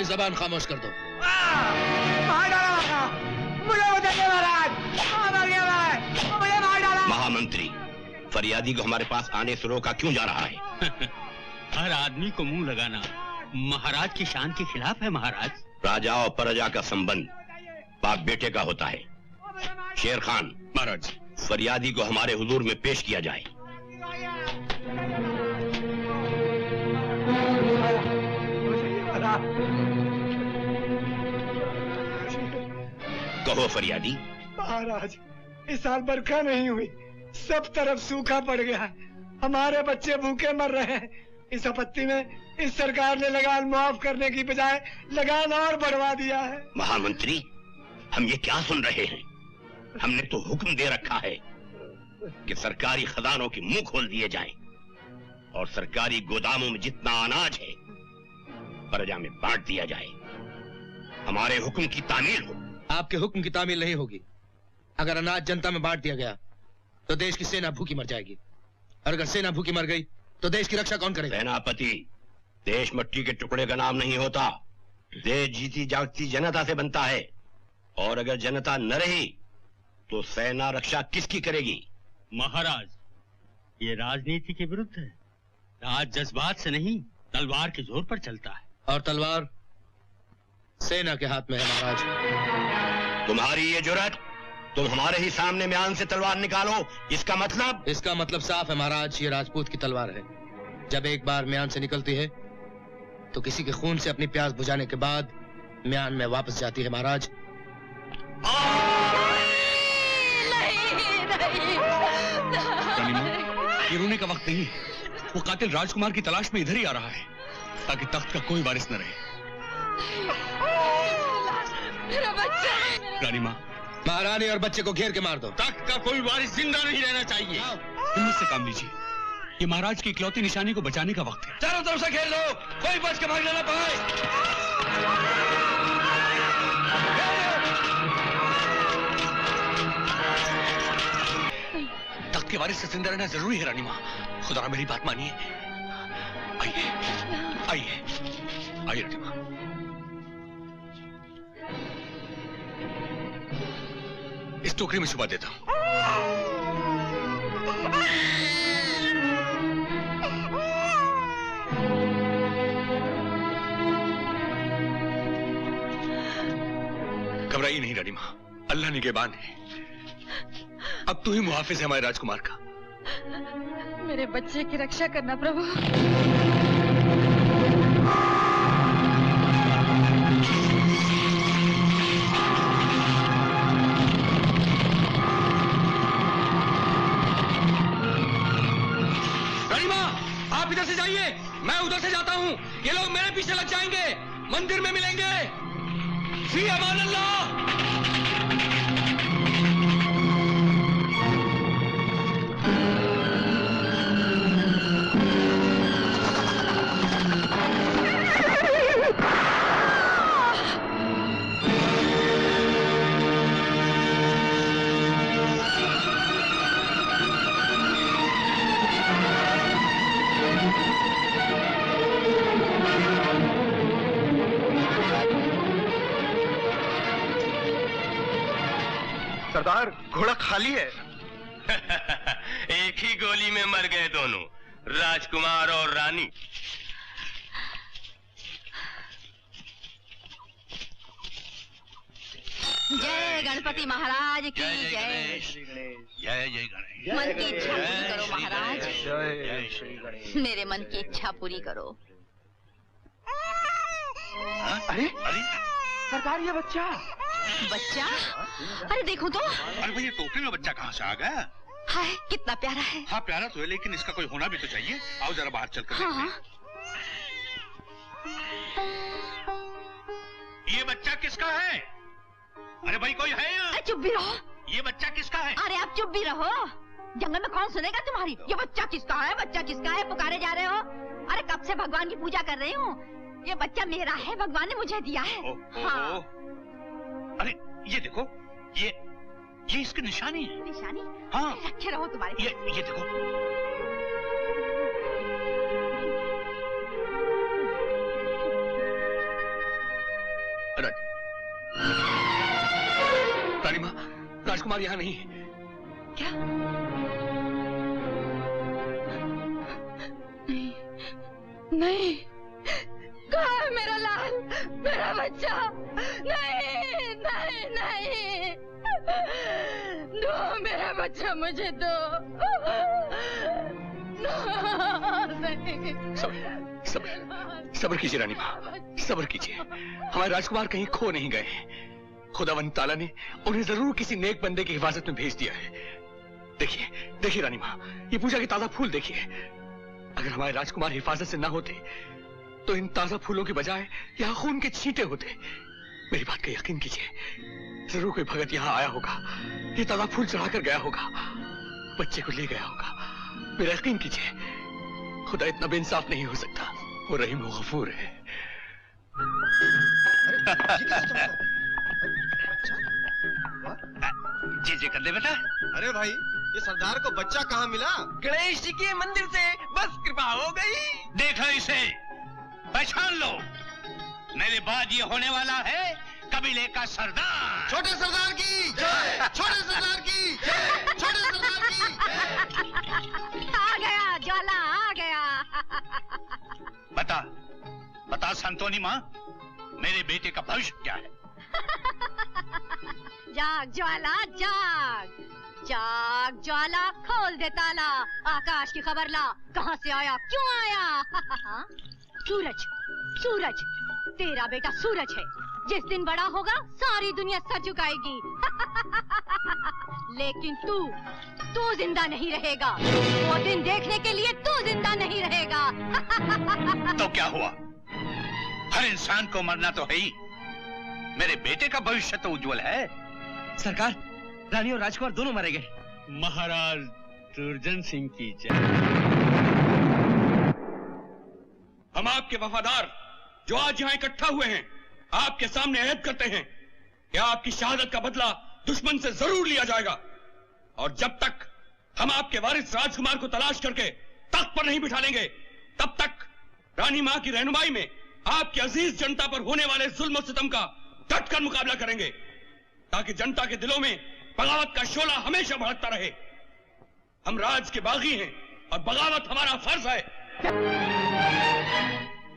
जबान खामोश कर दो। महामंत्री, फरियादी को हमारे पास आने से रोका क्यों जा रहा है? हर आदमी को मुंह लगाना महाराज की शान के खिलाफ है। महाराज, राजा और प्रजा का संबंध बाप बेटे का होता है। शेर खान, महाराज, फरियादी को हमारे हुजूर में पेश किया जाए। कहो फरियादी। महाराज, इस साल बरखा नहीं हुई, सब तरफ सूखा पड़ गया है, हमारे बच्चे भूखे मर रहे हैं। इस आपत्ति में इस सरकार ने लगान माफ करने की बजाय लगान और बढ़वा दिया है। महामंत्री, हम ये क्या सुन रहे हैं? हमने तो हुक्म दे रखा है कि सरकारी खजानों के मुंह खोल दिए जाएं और सरकारी गोदामों में जितना अनाज है प्रजा में बांट दिया जाए। हमारे हुक्म की तामील हो। आपके हुक्म की तामील नहीं होगी। अगर अनाज जनता में बांट दिया गया तो देश की सेना भूखी मर जाएगी, और अगर सेना भूखी मर गई तो देश की रक्षा कौन करेगा? सेनापति, देश मिट्टी के टुकड़े का नाम नहीं होता। देश जीती जागती जनता से बनता है, और अगर जनता न रही तो सेना रक्षा किसकी करेगी? महाराज, ये राजनीति के विरुद्ध है। राज जज्बात से नहीं, तलवार के जोर पर चलता है, और तलवार सेना के हाथ में है। महाराज, तुम्हारी ये जुर्रत, तुम हमारे ही सामने म्यान से तलवार निकालो, इसका मतलब? इसका मतलब साफ है महाराज, ये राजपूत की तलवार है। जब एक बार म्यान से निकलती है तो किसी के खून से अपनी प्यास बुझाने के बाद म्यान में वापस जाती है। महाराज, ये रोने का वक्त नहीं। वो कातिल राजकुमार की तलाश में इधर ही आ रहा है, ताकि तख्त का कोई वारिस न रहे। मेरा बच्चा। रानी माँ, महारानी और बच्चे को घेर के मार दो। तख्त का कोई वारिस जिंदा नहीं रहना चाहिए। हिम्मत से काम लीजिए, ये महाराज की इकलौती निशानी को बचाने का वक्त है। चारों तरफ से घेर लो, कोई बच के भागने ना पाए। तख्त के वारिस से जिंदा रहना जरूरी है। रानी माँ, खुदा मेरी बात मानिए। आइए आइए आइए रानी माँ। इस टोकरी में छुपा देता हूं। घबराइए नहीं रानी माँ, अल्लाह निगहबान है। अब तू ही मुहाफिज है हमारे राजकुमार का। मेरे बच्चे की रक्षा करना प्रभु। रानी माँ, आप इधर से जाइए, मैं उधर से जाता हूँ। ये लोग मेरे पीछे लग जाएंगे, मंदिर में मिलेंगे। फी अमान अल्लाह। सरदार, घोड़ा खाली है। एक ही गोली में मर गए दोनों, राजकुमार और रानी। जय गणपति महाराज की जय। जय जय गणेश। मन की इच्छा पूरी करो महाराज। जय श्री गणेश। मेरे मन की इच्छा पूरी करो। अरे सरदार, ये बच्चा बच्चा? अरे देखो तो। अरे भैया, टोकरी में बच्चा कहाँ से आ गया? हाय, कितना प्यारा है। हाँ प्यारा तो है, लेकिन इसका कोई होना भी तो चाहिए। आओ जरा बाहर चलकर देखते हाँ। हैं। ये बच्चा किसका है? अरे भाई, कोई है यहाँ? चुप भी रहो। ये बच्चा किसका है? अरे आप चुप भी रहो, जंगल में कौन सुनेगा तुम्हारी। ये बच्चा किसका है, बच्चा किसका है पुकारे जा रहे हो। अरे कब से भगवान की पूजा कर रही हूँ। ये बच्चा मेरा है, भगवान ने मुझे दिया है। हाँ। अरे ये देखो, ये इसकी निशानी है। निशानी? हाँ। रखे रहो तुम्हारे। ये देखो। रानी माँ, राजकुमार यहाँ नहीं। क्या? नहीं, कहाँ है मेरा लाल, मेरा बच्चा? नहीं नहीं नहीं, दो मेरा बच्चा मुझे दो। सब्र कीजिए रानी माँ, सब्र कीजिए। हमारे राजकुमार कहीं खो नहीं गए। खुदावंद ताला ने उन्हें जरूर किसी नेक बंदे की हिफाजत में भेज दिया है। देखिए रानी माँ, ये पूजा के ताजा फूल देखिए। अगर हमारे राजकुमार हिफाजत से ना होते तो इन ताजा फूलों की बजाय यहाँ खून के छींटे होते। मेरी बात का यकीन कीजिए, जरूर कोई भगत यहाँ आया होगा, ये ताजा फूल चढ़ाकर गया होगा, बच्चे को ले गया होगा। मेरा यकीन कीजिए, खुदा इतना बेइंसाफ नहीं हो सकता। वो रहीम व गफूर है। जी कर दे बेटा। अरे भाई, ये सरदार को बच्चा कहाँ मिला? गणेश जी के मंदिर से बस कृपा हो गई। देखो इसे, पहचान लो। मेरे बाद ये होने वाला है कबीले का सरदार। छोटे सरदार की जय, छोटे सरदार की जय, छोटे सरदार की। आ गया ज्वाला, आ गया। बता संतोनी माँ, मेरे बेटे का भविष्य क्या है? जाग ज्वाला जाग, जाग ज्वाला, खोल दे ताला, आकाश की खबर ला, कहाँ से आया, क्यों आया। सूरज, सूरज, तेरा बेटा सूरज है। जिस दिन बड़ा होगा सारी दुनिया सर झुकाएगी। लेकिन तू जिंदा नहीं रहेगा। वो दिन देखने के लिए तू जिंदा नहीं रहेगा। तो क्या हुआ? हर इंसान को मरना तो है ही। मेरे बेटे का भविष्य तो उज्जवल है। सरकार, रानी और राजकुमार दोनों मारे गए। महाराज दुर्जन सिंह की जय। हम आपके वफादार जो आज यहाँ इकट्ठा हुए हैं, आपके सामने अहद करते हैं कि आपकी शहादत का बदला दुश्मन से जरूर लिया जाएगा। और जब तक हम आपके वारिस राजकुमार को तलाश करके तख्त पर नहीं बिठा लेंगे, तब तक रानी माँ की रहनुमाई में आपकी अजीज जनता पर होने वाले जुल्म और सितम का डटकर मुकाबला करेंगे, ताकि जनता के दिलों में बगावत का शोला हमेशा भड़कता रहे। हम राज के बागी हैं और बगावत हमारा फर्ज है।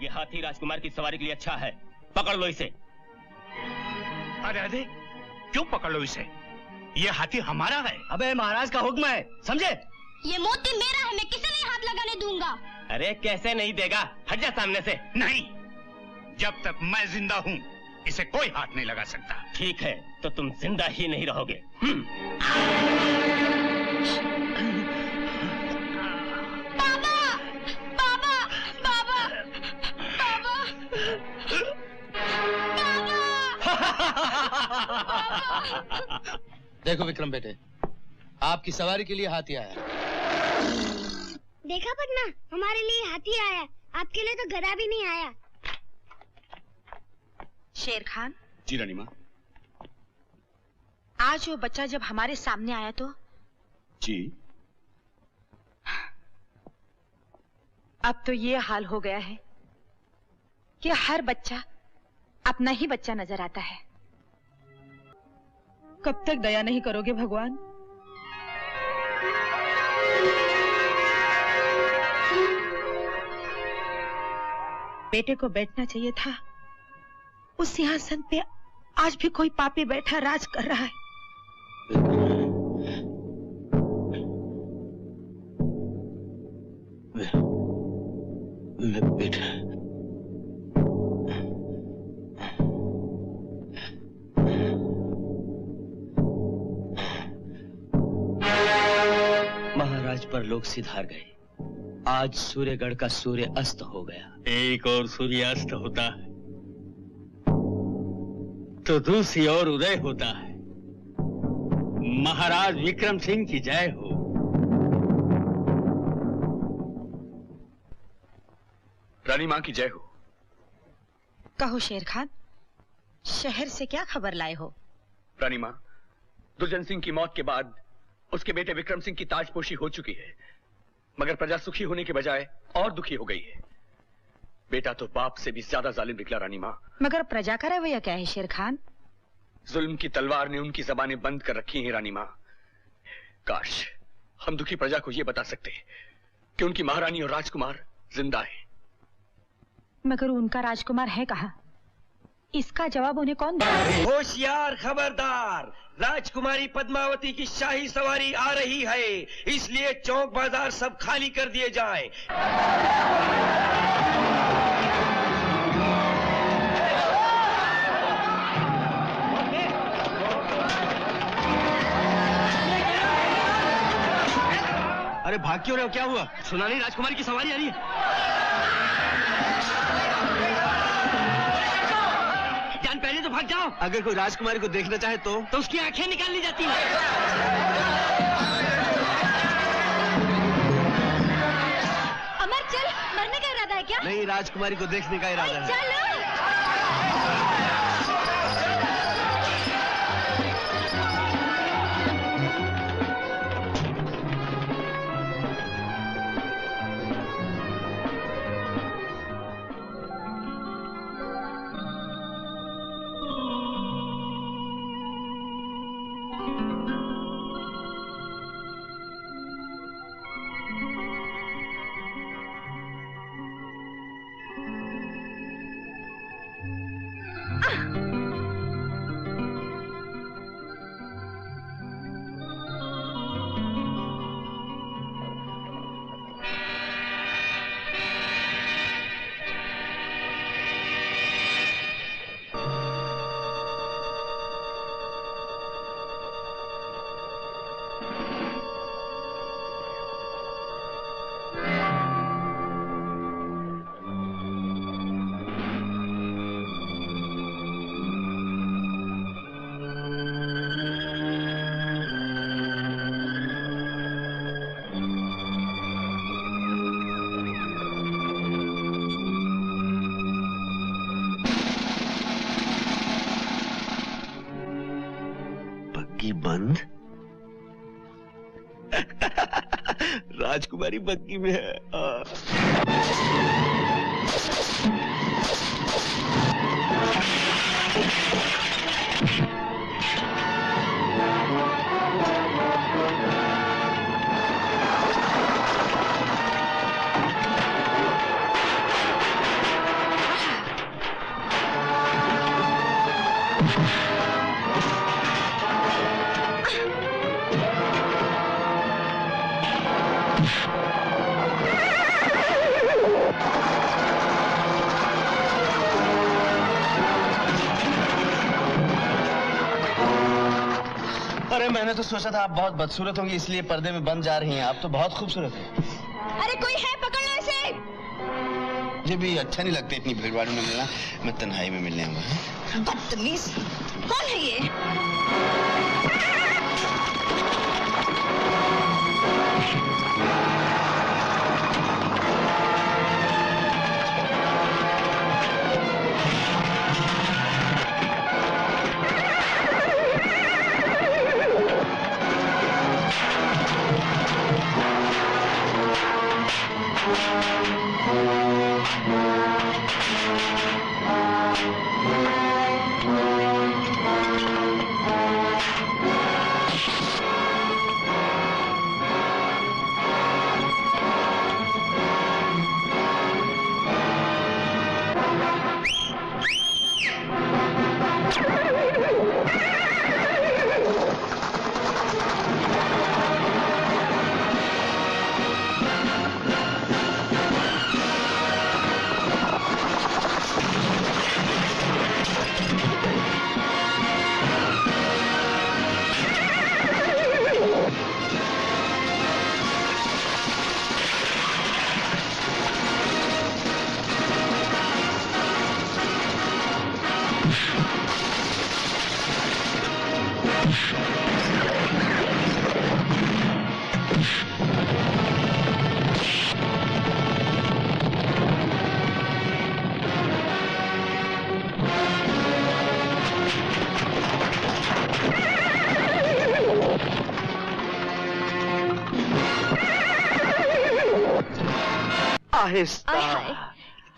ये हाथी राजकुमार की सवारी के लिए अच्छा है, पकड़ लो इसे। अरे अरे, क्यों पकड़ लो इसे? ये हाथी हमारा है। अबे महाराज का हुक्म है, समझे? ये मोती मेरा है, मैं किसे नहीं हाथ लगाने दूंगा। अरे कैसे नहीं देगा, हट जा सामने से। नहीं, जब तक मैं जिंदा हूँ इसे कोई हाथ नहीं लगा सकता। ठीक है, तो तुम जिंदा ही नहीं रहोगे। बाबा, बाबा, बाबा, बाबा, देखो विक्रम बेटे, आपकी सवारी के लिए हाथी आया। देखा पन्ना, हमारे लिए हाथी आया, आपके लिए तो गधा भी नहीं आया। शेर खान, जी रानी माँ। आज वो बच्चा जब हमारे सामने आया तो जी, अब तो ये हाल हो गया है कि हर बच्चा अपना ही बच्चा नजर आता है। कब तक दया नहीं करोगे भगवान? बेटे को बैठना चाहिए था उस सिंहासन पे, आज भी कोई पापी बैठा राज कर रहा है। बेटा, महाराज पर लोग सिधार गए। आज सूर्यगढ़ का सूर्य अस्त हो गया। एक और सूर्य अस्त होता है तो दूसरी ओर उदय होता है। महाराज विक्रम सिंह की जय हो। रानी माँ की जय हो। कहो शेर खान, शहर से क्या खबर लाए हो? रानी माँ, दुर्जन सिंह की मौत के बाद उसके बेटे विक्रम सिंह की ताजपोशी हो चुकी है, मगर प्रजा सुखी होने के बजाय और दुखी हो गई है। बेटा तो बाप से भी ज्यादा जालिम निकला रानी माँ। मगर प्रजा का रवैया क्या है शेर खान? जुल्म की तलवार ने उनकी जबानें बंद कर रखी हैं रानी माँ। काश हम दुखी प्रजा को यह बता सकते कि उनकी महारानी और राजकुमार जिंदा हैं। मगर उनका राजकुमार है कहाँ? इसका जवाब उन्हें कौन देगा? होशियार, खबरदार, राजकुमारी पद्मावती की शाही सवारी आ रही है, इसलिए चौक बाजार सब खाली कर दिए जाएं। अरे भाग क्यों रहे हो, क्या हुआ? सुना नहीं, राजकुमारी की सवारी आ रही है। जान पहले तो भाग जाओ। अगर कोई राजकुमारी को देखना चाहे तो उसकी आंखें निकाल ली जाती हैं। अमर चल, मरने का इरादा है क्या? नहीं, राजकुमारी को देखने का इरादा है। चलो। बंद। राजकुमारी बग्गी में है। अरे मैंने तो सोचा था आप बहुत बदसूरत होंगी इसलिए पर्दे में बंद जा रही हैं। आप तो बहुत खूबसूरत हैं। अरे कोई है, पकड़ना इसे। मुझे भी अच्छा नहीं लगता इतनी भीड़ भाड़ में मिलना। मैं तन्हाई में मिलने आऊंगा। बदतमीज, कौन है ये?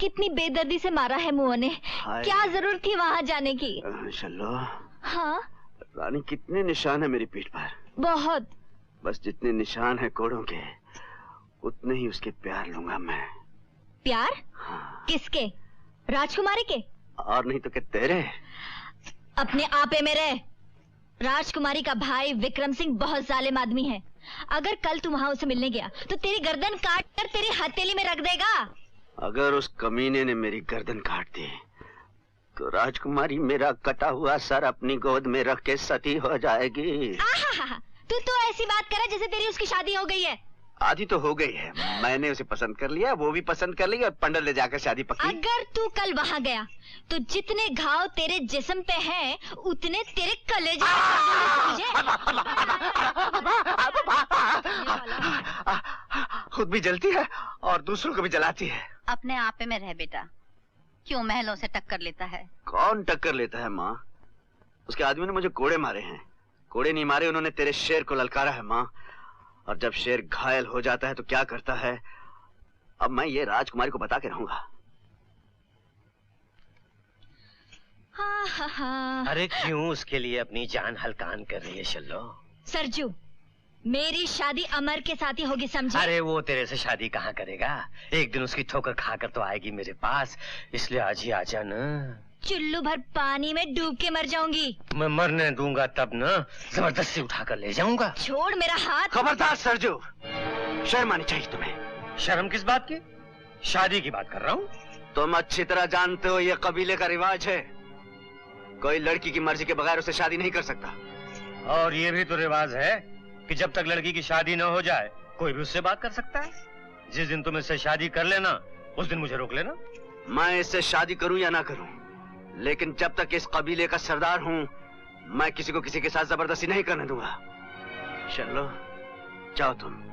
कितनी बेदर्दी से मारा है मुआ ने। क्या जरूरत थी वहाँ जाने की? चलो। हाँ रानी, कितने निशान है मेरी पीठ पर? बहुत। बस जितने निशान है कोड़ों के उतने ही उसके प्यार लूंगा मैं। प्यार? हाँ। किसके? राजकुमारी के? और नहीं तो क्या तेरे? अपने आपे में रह। राजकुमारी का भाई विक्रम सिंह बहुत जालिम आदमी है। अगर कल तू वहाँ उसे मिलने गया तो तेरी गर्दन काट कर तेरी हथेली में रख देगा। अगर उस कमीने ने मेरी गर्दन काट दी तो राजकुमारी मेरा कटा हुआ सर अपनी गोद में रख के सती हो जाएगी। तू तो ऐसी बात करे जैसे तेरी उसकी शादी हो गई है। आधी तो हो गई है। मैंने उसे पसंद कर लिया, वो भी पसंद कर ली और पंडित ले जाकर शादी पक्की। अगर तू कल वहाँ गया तो जितने घाव तेरे जिस्म पे हैं उतने तेरे कलेजे खुद भी जलती है और दूसरों को भी जलाती है। अपने आपे में रह बेटा, क्यों महलों से टक्कर लेता है? कौन टक्कर लेता है माँ? उसके आदमी ने मुझे कोड़े मारे हैं। कोड़े नहीं मारे, उन्होंने तेरे शेर को ललकारा है माँ। और जब शेर घायल हो जाता है तो क्या करता है, अब मैं ये राजकुमारी को बता के रहूंगा। अरे क्यों उसके लिए अपनी जान हलकान कर रही है शल्लो? सरजू, मेरी शादी अमर के साथ ही होगी, समझे? अरे वो तेरे से शादी कहाँ करेगा? एक दिन उसकी ठोकर खाकर तो आएगी मेरे पास, इसलिए आज ही आजा ना। चुल्लू भर पानी में डूब के मर जाऊंगी। मैं मरने दूंगा तब ना, जबरदस्ती उठाकर ले जाऊंगा। छोड़ मेरा हाथ। खबरदार सरजू, शर्म आनी चाहिए तुम्हें। शर्म किस बात की? शादी की बात कर रहा हूँ। तुम अच्छी तरह जानते हो ये कबीले का रिवाज है, कोई लड़की की मर्जी के बगैर उसे शादी नहीं कर सकता। और ये भी तो रिवाज है कि जब तक लड़की की शादी न हो जाए कोई भी उससे बात कर सकता है। जिस दिन तुम इससे शादी कर लेना उस दिन मुझे रोक लेना। मैं इससे शादी करूं या ना करूं, लेकिन जब तक इस कबीले का सरदार हूं मैं किसी को किसी के साथ जबरदस्ती नहीं करने दूंगा। चलो जाओ तुम।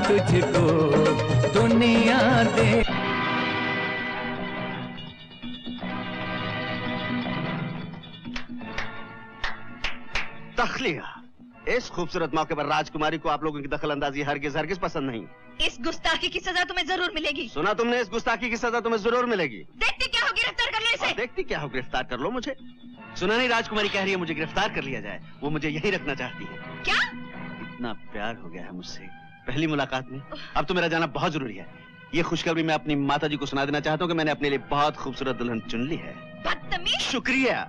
तुझको दुनिया दे। तखलिया, इस खूबसूरत मौके पर राजकुमारी को आप लोगों की दखल अंदाजी हरगिज हरगिज पसंद नहीं। इस गुस्ताखी की सजा तुम्हें जरूर मिलेगी। सुना तुमने, इस गुस्ताखी की सजा तुम्हें जरूर मिलेगी। देखती क्या हो, गिरफ्तार कर लो इसे। देखती क्या हो, गिरफ्तार कर लो मुझे। सुना नहीं, राजकुमारी कह रही है मुझे गिरफ्तार कर लिया जाए, वो मुझे यही रखना चाहती है। क्या? इतना प्यार हो गया है मुझसे पहली मुलाकात में, अब तो मेरा जाना बहुत जरूरी है। ये खुशखबरी मैं अपनी माताजी को सुना देना चाहता हूँ कि मैंने अपने लिए बहुत खूबसूरत दुल्हन चुन ली है। बदतमीज। शुक्रिया।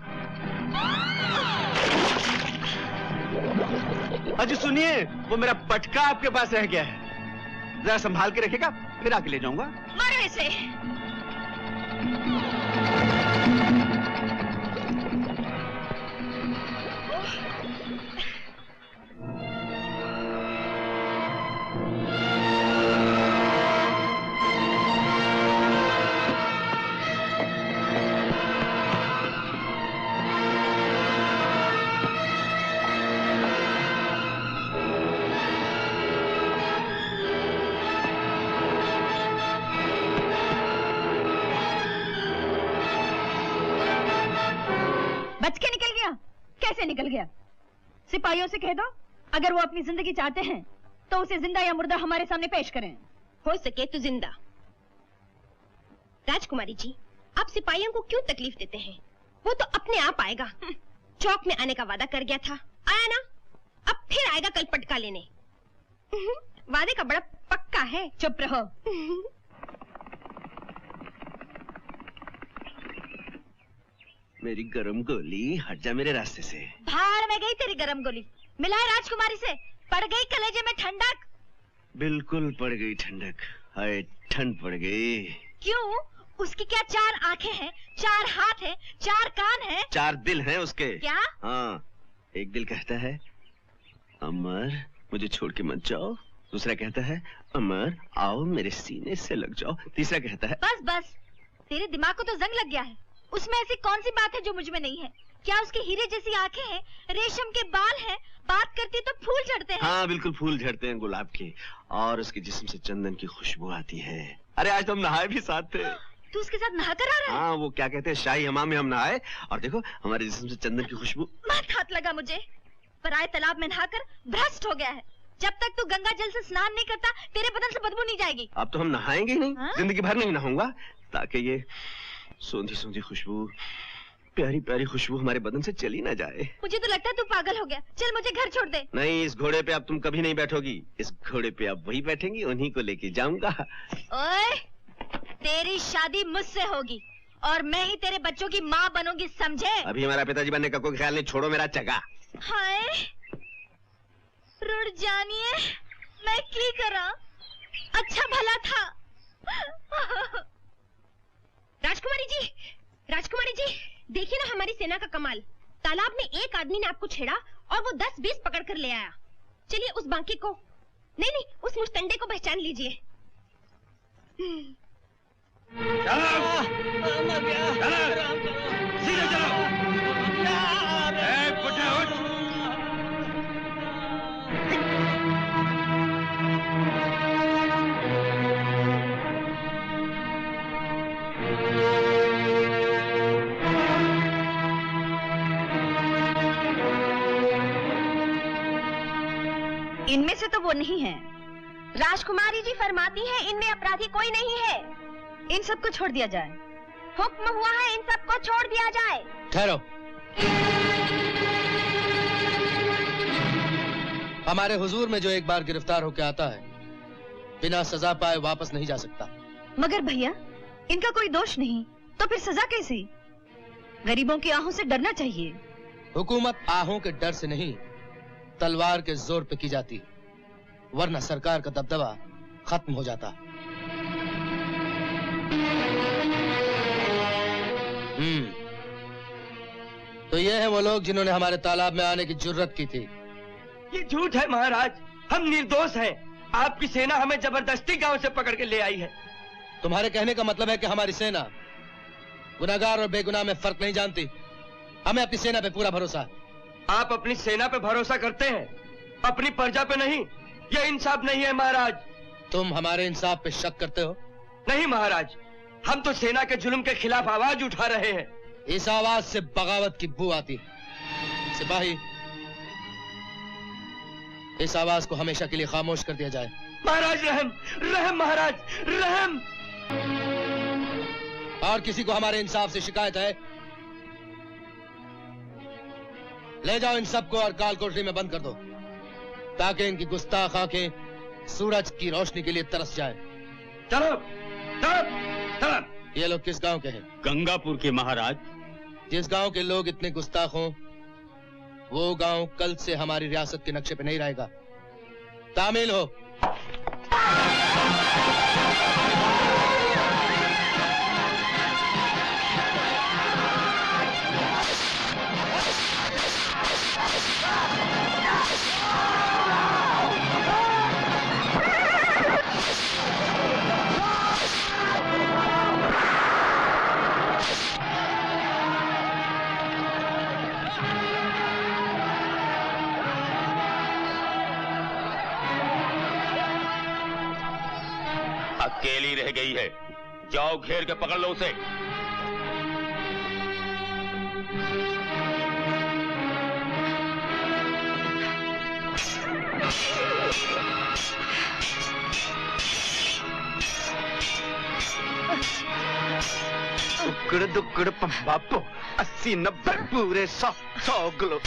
अजी सुनिए, वो मेरा पटका आपके पास रह गया है, जरा संभाल के रखेगा, फिर आके ले जाऊंगा। मारो इसे। बच के निकल गया? कैसे निकल गया? सिपाहियों से कह दो, अगर वो अपनी जिंदगी चाहते हैं तो उसे जिंदा या मुर्दा हमारे सामने पेश करें। हो सके तो जिंदा। राजकुमारी जी, आप सिपाहियों को क्यों तकलीफ देते हैं? वो तो अपने आप आएगा। चौक में आने का वादा कर गया था, आया ना, अब फिर आएगा कल पटका लेने। वादे का बड़ा पक्का है। चुप रहो। मेरी गरम गोली, हट जा मेरे रास्ते से। भाड़ में गई तेरी गरम गोली। मिला है राजकुमारी से, पड़ गई कलेजे में ठंडक। बिल्कुल पड़ गई ठंडक, हाय ठंड पड़ गई। क्यों? उसकी क्या 4 आंखें हैं, 4 हाथ हैं, 4 कान हैं, 4 दिल हैं उसके। क्या? हाँ, एक दिल कहता है अमर मुझे छोड़ के मत जाओ, दूसरा कहता है अमर आओ मेरे सीने से लग जाओ, तीसरा कहता है बस बस, तेरे दिमाग को तो जंग लग गया है। उसमें ऐसी कौन सी बात है जो मुझ में नहीं है? क्या उसके हीरे जैसी आंखें हैं, रेशम के बाल हैं, बात करती तो फूल झड़ते हैं। हाँ बिल्कुल, फूल झड़ते हैं गुलाब के, और उसके जिस्म से चंदन की खुशबू आती है। अरे आज तो हम नहाए भी साथ थे। तू उसके साथ नहा कर आ रहा है? हाँ, वो क्या कहते हैं शाही हमाम में हम नहाए, और देखो हमारे जिस्म से चंदन की खुशबू। मत हाथ लगा मुझे, पराये तालाब में नहाकर भ्रष्ट हो गया है। जब तक तू गंगा जल से स्नान नहीं करता तेरे बदन से बदबू नहीं जाएगी। अब तो हम नहाएंगे ही नहीं। हाँ? जिंदगी भर नहीं नहाऊंगा, ताकि ये सोंधी सोंधी खुशबू, प्यारी प्यारी खुशबू हमारे बदन से चली ना जाए। मुझे तो लगता है तू पागल हो गया। चल मुझे घर छोड़ दे। नहीं, इस घोड़े पे अब तुम कभी नहीं बैठोगी, इस घोड़े पे अब वही बैठेंगी, उन्हीं को लेके जाऊंगा। ओए, तेरी शादी मुझसे होगी और मैं ही तेरे बच्चों की माँ बनूंगी, समझे? अभी हमारा पिताजी बनने का कोई ख्याल नहीं, छोड़ो मेरा चगा। हाय, रुड़ जानिए, मैं की करा, अच्छा भला था। राजकुमारी जी, देखिए ना हमारी सेना का कमाल। तालाब में एक आदमी ने आपको छेड़ा और वो 10-20 पकड़ कर ले आया। चलिए उस बांके को, नहीं, उस मुस्तंडे को पहचान लीजिए। सीधे चलो। उठ। इनमें से तो वो नहीं है। राजकुमारी जी फरमाती हैं इनमें अपराधी कोई नहीं है। इन सबको छोड़ दिया जाए। हुक्म हुआ है इन सबको छोड़ दिया जाए। ठहरो। हमारे हुजूर में जो एक बार गिरफ्तार होकर आता है, बिना सजा पाए वापस नहीं जा सकता। मगर भैया, इनका कोई दोष नहीं, तो फिर सजा कैसी? गरीबों की आहों से डरना चाहिए। हुकूमत आहों के डर से नहीं, तलवार के जोर पे की जाती, वरना सरकार का दबदबा खत्म हो जाता। तो ये हैं वो लोग जिन्होंने हमारे तालाब में आने की जुर्रत की थी। ये झूठ है महाराज, हम निर्दोष हैं। आपकी सेना हमें जबरदस्ती गांव से पकड़ के ले आई है। तुम्हारे कहने का मतलब है कि हमारी सेना गुनाहगार और बेगुनाह में फर्क नहीं जानती? हमें अपनी सेना पे पूरा भरोसा है। आप अपनी सेना पे भरोसा करते हैं, अपनी प्रजा पे नहीं। यह इंसाफ नहीं है महाराज। तुम हमारे इंसाफ पे शक करते हो? नहीं महाराज, हम तो सेना के जुल्म के खिलाफ आवाज उठा रहे हैं। इस आवाज से बगावत की बू आती है। सिपाही, इस आवाज को हमेशा के लिए खामोश कर दिया जाए। महाराज रहम, रहम महाराज, रहम। और किसी को हमारे इंसाफ से शिकायत है? ले जाओ इन सबको और काल कोठरी में बंद कर दो, ताकि इनकी गुस्ताख आंखें सूरज की रोशनी के लिए तरस जाए। चलो, चलो, चलो। ये लोग किस गांव के हैं? गंगापुर के महाराज। जिस गांव के लोग इतने गुस्ताख हों, वो गांव कल से हमारी रियासत के नक्शे पे नहीं रहेगा। तामील हो। अकेली रह गई है, जाओ घेर के पकड़ लो उसे। दुक्कड़ दुक्कड़ बापो 80-90 पूरे 100 किलो।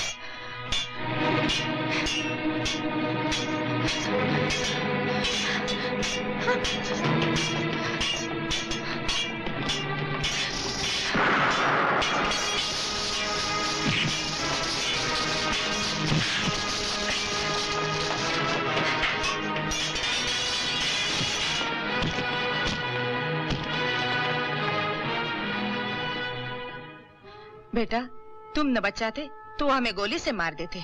बेटा, तुम न बचाते तो हमें गोली से मार देते।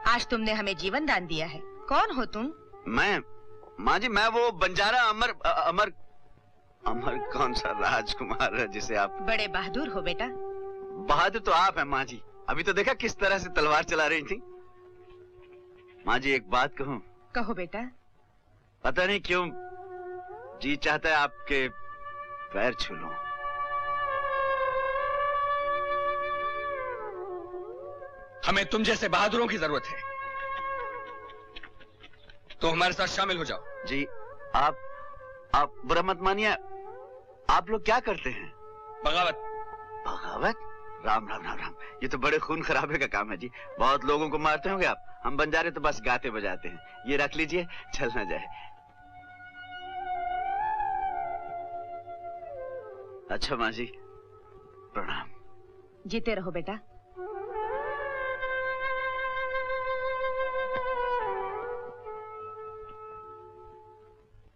आज तुमने हमें जीवन दान दिया है। कौन हो तुम? मैं, माँ जी, मैं वो बंजारा अमर अमर अमर कौन सा राजकुमार है जिसे आप... बड़े बहादुर हो बेटा। बहादुर तो आप हैं माँ जी। अभी तो देखा किस तरह से तलवार चला रही थी। माँ जी, एक बात कहूँ? कहो बेटा। पता नहीं क्यों जी चाहता है आपके पैर छू लूं। हमें तुम जैसे बहादुरों की जरूरत है, तो हमारे साथ शामिल हो जाओ। जी, आप बुरा मत मानिए। आप लोग क्या करते हैं? बगावत। बगावत? राम राम राम राम, ये तो बड़े खून खराबे का काम है जी। बहुत लोगों को मारते होंगे आप। हम बंजारे तो बस गाते बजाते हैं। ये रख लीजिए, चल ना जाए। अच्छा माँ जी, प्रणाम। जीते रहो बेटा।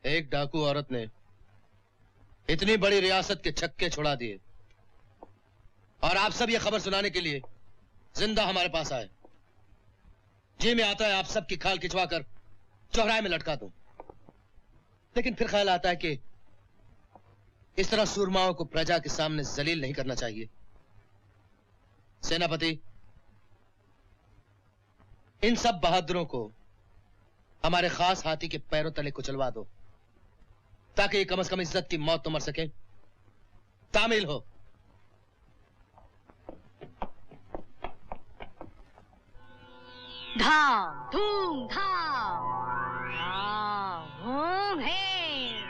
एक डाकू औरत ने इतनी बड़ी रियासत के छक्के छुड़ा दिए, और आप सब ये खबर सुनाने के लिए जिंदा हमारे पास आए। जी में आता है आप सबकी खाल खिंचवा कर चौराहे में लटका दूं, लेकिन फिर ख्याल आता है कि इस तरह सूरमाओं को प्रजा के सामने जलील नहीं करना चाहिए। सेनापति, इन सब बहादुरों को हमारे खास हाथी के पैरों तले कुचलवा दो, ताकि ये कम से कम इज्जत की मौत तो मर सके। तामील हो। धाम धूम धाम धूम है,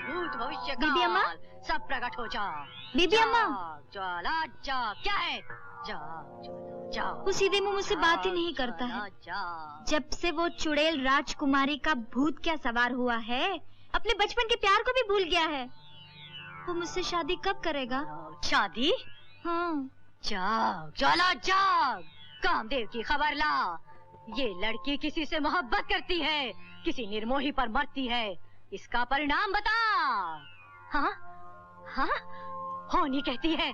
भूत भविष्य बीबी अम्मा, सब प्रकट हो जा। बीबी अम्मा, ज्वाला जा, क्या है? जा जा। वो सीधे मुंह मुझसे बात ही नहीं करता है। जब से वो चुड़ैल राजकुमारी का भूत क्या सवार हुआ है, अपने बचपन के प्यार को भी भूल गया है। वो मुझसे शादी कब करेगा? शादी? हाँ। जाग ज्वाला जाग, कामदेव की खबर ला। ये लड़की किसी से मोहब्बत करती है, किसी निर्मोही पर मरती है। इसका परिणाम बता। हाँ हाँ, होनी कहती है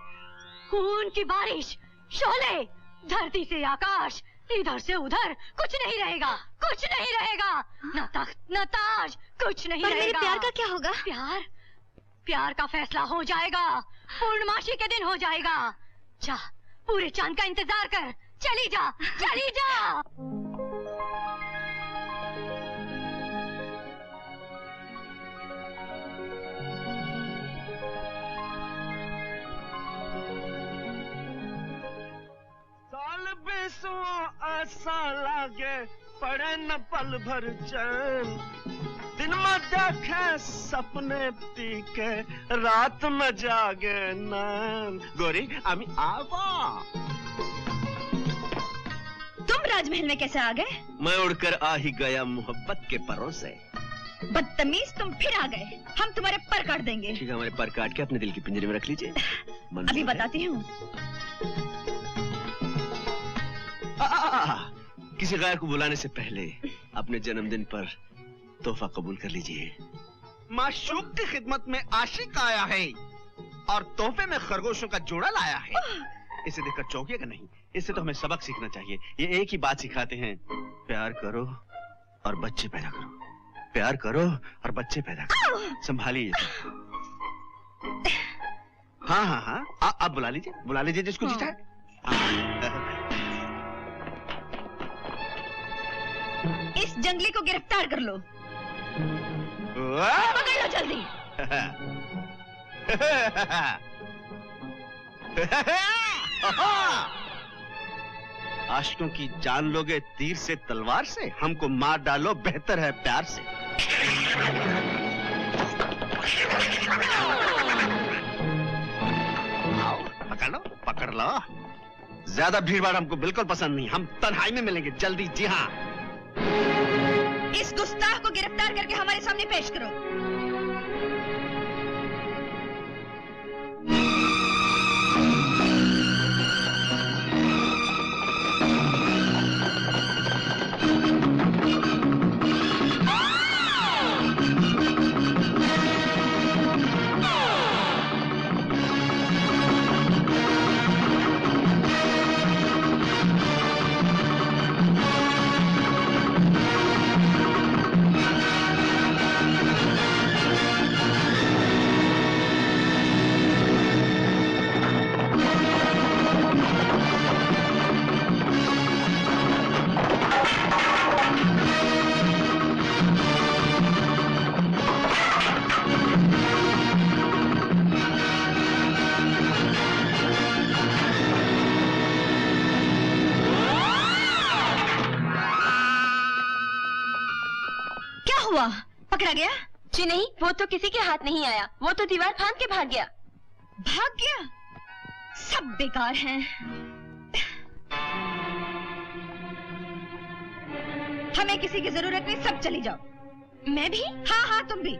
खून की बारिश, शोले, धरती से आकाश, इधर से उधर, कुछ नहीं रहेगा, कुछ नहीं रहेगा। न तख्त न ताज, कुछ नहीं रहेगा। मेरे प्यार का क्या होगा? प्यार? प्यार का फैसला हो जाएगा, पूर्णमासी के दिन हो जाएगा। जा, पूरे चांद का इंतजार कर, चली जा, चली जा। आंसू ऐसा लागे पड़े न पल भर चैन, दिन में देखे सपने पीके रात में जागे नैन। गोरी आमी आवा। तुम राजमहल में कैसे आ गए? मैं उड़कर आ ही गया मोहब्बत के परों से। बदतमीज, तुम फिर आ गए। हम तुम्हारे पर काट देंगे। ठीक है, हमारे पर काट के अपने दिल की पिंजरे में रख लीजिए। अभी बताती हूँ। किसी गैर को बुलाने से पहले अपने जन्मदिन पर तोहफा कबूल कर लीजिए। माशूक की खिदमत में आशिक आया है और तोहफे में खरगोशों का जोड़ा लाया है। इसे देखकर चौंकिएगा नहीं, इससे तो हमें सबक सीखना चाहिए। ये एक ही बात सिखाते हैं, प्यार करो और बच्चे पैदा करो, प्यार करो और बच्चे पैदा करो। संभालिए। हाँ हाँ हाँ, आप बुला लीजिए जिसको जीता है। इस जंगली को गिरफ्तार कर लो। पकड़ लो जल्दी। आशिकों की जान लोगे तीर से तलवार से, हमको मार डालो बेहतर है प्यार से। आओ, पकड़ लो। ज्यादा भीड़ भाड़ हमको बिल्कुल पसंद नहीं, हम तन्हाई में मिलेंगे जल्दी। जी हाँ। इस गुस्ताख को गिरफ्तार करके हमारे सामने पेश करो। पकड़ा गया? जी नहीं, वो तो किसी के हाथ नहीं आया, वो तो दीवार फांद के भाग गया। भाग गया? सब बेकार हैं। हमें किसी की जरूरत नहीं, सब चली जाओ। मैं भी? हाँ हाँ, तुम भी।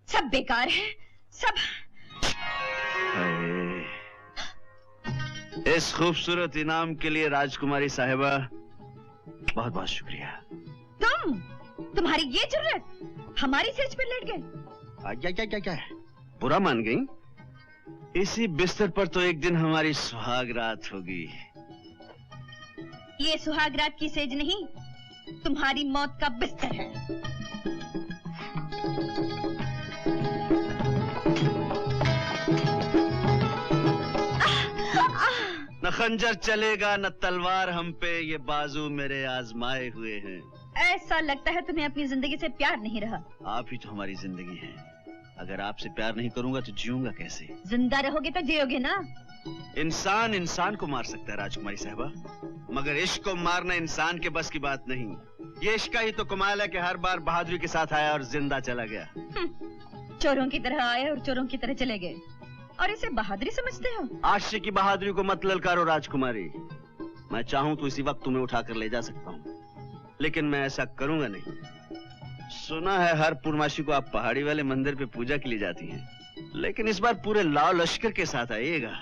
सब बेकार हैं, सब। इस खूबसूरत इनाम के लिए राजकुमारी साहिबा बहुत बहुत शुक्रिया। तुम्हारी ये जरूरत हमारी सेज पर लेट गए? क्या बुरा मान गई? इसी बिस्तर पर तो एक दिन हमारी सुहाग रात होगी। ये सुहाग रात की सेज नहीं, तुम्हारी मौत का बिस्तर है। न खंजर चलेगा न तलवार हम पे, ये बाजू मेरे आजमाए हुए हैं। ऐसा लगता है तुम्हें अपनी जिंदगी से प्यार नहीं रहा। आप ही तो हमारी जिंदगी हैं। अगर आपसे प्यार नहीं करूंगा तो जीऊंगा कैसे? जिंदा रहोगे तो जियोगे ना। इंसान इंसान को मार सकता है राजकुमारी साहिबा, मगर इश्क को मारना इंसान के बस की बात नहीं। ये इश्क ही तो कमाल है कि हर बार बहादुरी के साथ आया और जिंदा चला गया। चोरों की तरह आए और चोरों की तरह चले गए, और इसे बहादुरी समझते हो? आशिक की बहादुरी को मत ललकारो राजकुमारी। मैं चाहूं तो इसी वक्त तुम्हें उठाकर ले जा सकता हूं, लेकिन मैं ऐसा करूंगा नहीं। सुना है हर पूर्णमासी को आप पहाड़ी वाले मंदिर पे पूजा के लिए जाती हैं, लेकिन इस बार पूरे लाव लश्कर के साथ आइएगा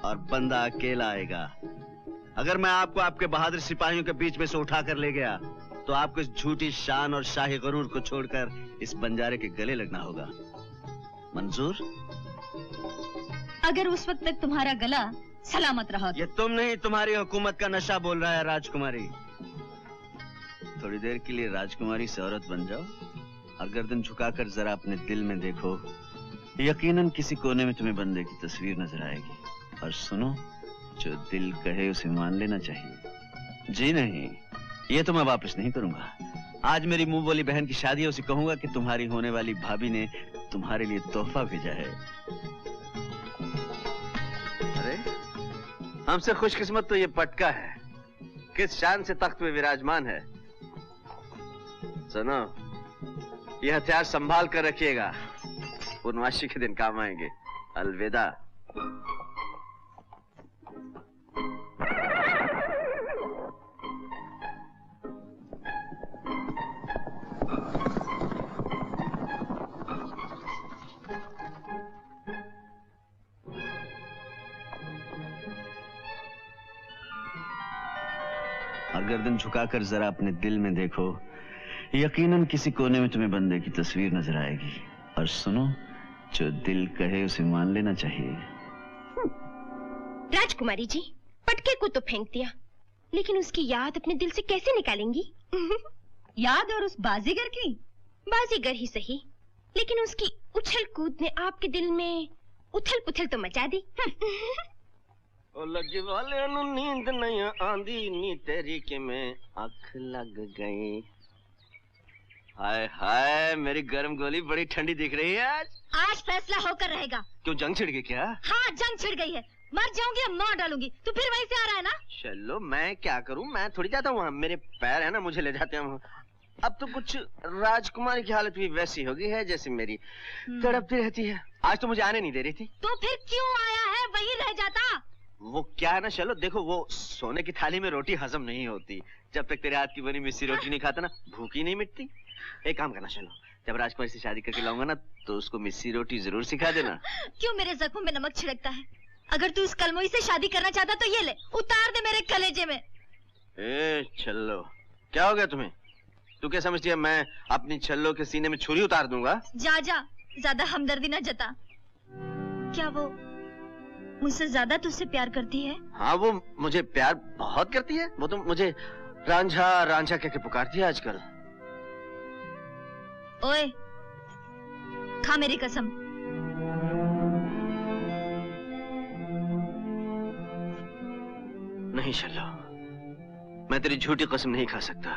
और बंदा अकेला आएगा। अगर मैं आपको आपके बहादुर सिपाहियों के बीच में से उठाकर ले गया तो आपको इस झूठी शान और शाही गरूर को छोड़कर इस बंजारे के गले लगना होगा। मंजूर? अगर उस वक्त तक तुम्हारा गला सलामत रहा। ये तुम नहीं, तुम्हारी हुकूमत का नशा बोल रहा है राजकुमारी। थोड़ी देर के लिए राजकुमारी से औरत बन जाओ और गर्दन झुकाकर जरा अपने दिल में देखो, यकीनन किसी कोने में तुम्हें बंदे की तस्वीर नजर आएगी। और सुनो, जो दिल कहे उसे मान लेना चाहिए। जी नहीं, ये तो मैं वापस नहीं करूंगा। आज मेरी मुंह बोली बहन की शादी है, उसे कहूंगा कि तुम्हारी होने वाली भाभी ने तुम्हारे लिए तोहफा भेजा है। अरे हमसे खुशकिस्मत तो ये पटका है, किस शान से तख्त में विराजमान है। सुनो, ये हथियार संभाल कर रखिएगा, पूर्णमासी के दिन काम आएंगे। अलविदा। और गर्दन झुकाकर जरा अपने दिल में देखो, यकीनन किसी कोने में तुम्हें बंदे की तस्वीर नजर आएगी। और सुनो, जो दिल कहे उसे मान लेना चाहिए। राजकुमारी जी, पटके को तो फेंक दिया, लेकिन उसकी याद अपने दिल से कैसे निकालेंगी? याद और उस बाजीगर की? बाजीगर ही सही, लेकिन उसकी उछल कूद ने आपके दिल में उथल पुथल तो मचा दी। ओ लगे वाले नु नींद नहीं आंदी नी तेरी के में आँख लग गई। हाय हाय, मेरी गर्म गोली बड़ी ठंडी दिख रही है आज। आज फैसला होकर रहेगा। क्यों, जंग छिड़ गई क्या? हाँ, जंग छिड़ गई है। मर जाऊंगी या मार डालूंगी, तो फिर वहीं से आ रहा है ना। चलो, मैं क्या करूं, मैं थोड़ी जाता हूँ, मेरे पैर है ना, मुझे ले जाते हैं। अब तो कुछ राजकुमारी की हालत भी वैसी हो गई है जैसे मेरी तड़पती रहती है। आज तो मुझे आने नहीं दे रही थी। तो फिर क्यों आया है, वही रह जाता। वो क्या है ना, चलो देखो, वो सोने की थाली में रोटी हजम नहीं होती। जब तक तेरे हाथ की बनी मिस्सी रोटी नहीं खाता ना, भूखी नहीं मिटती। एक काम करना, चलो जब राजकुमारी से शादी करके लाऊंगा ना, तो उसको मिस्सी रोटी जरूर सिखा देना। क्यों मेरे जख्मों में नमक छिड़कता है? अगर तू उस कलमोई से शादी करना चाहता तो ये ले, उतार दे मेरे कलेजे में। ए छल्लो, क्या हो गया तुम्हें? तू क्या समझती है मैं अपनी छल्लो के सीने में छुरी उतार दूंगा? जा जा, ज्यादा हमदर्दी न जता। क्या वो मुझसे ज्यादा तुझसे प्यार करती है? हाँ, वो मुझे प्यार बहुत करती है। वो तो मुझे रांझा रांझा कहकर पुकारती है आजकल। ओए, खा मेरी कसम। नहीं छल्लो, मैं तेरी झूठी कसम नहीं खा सकता।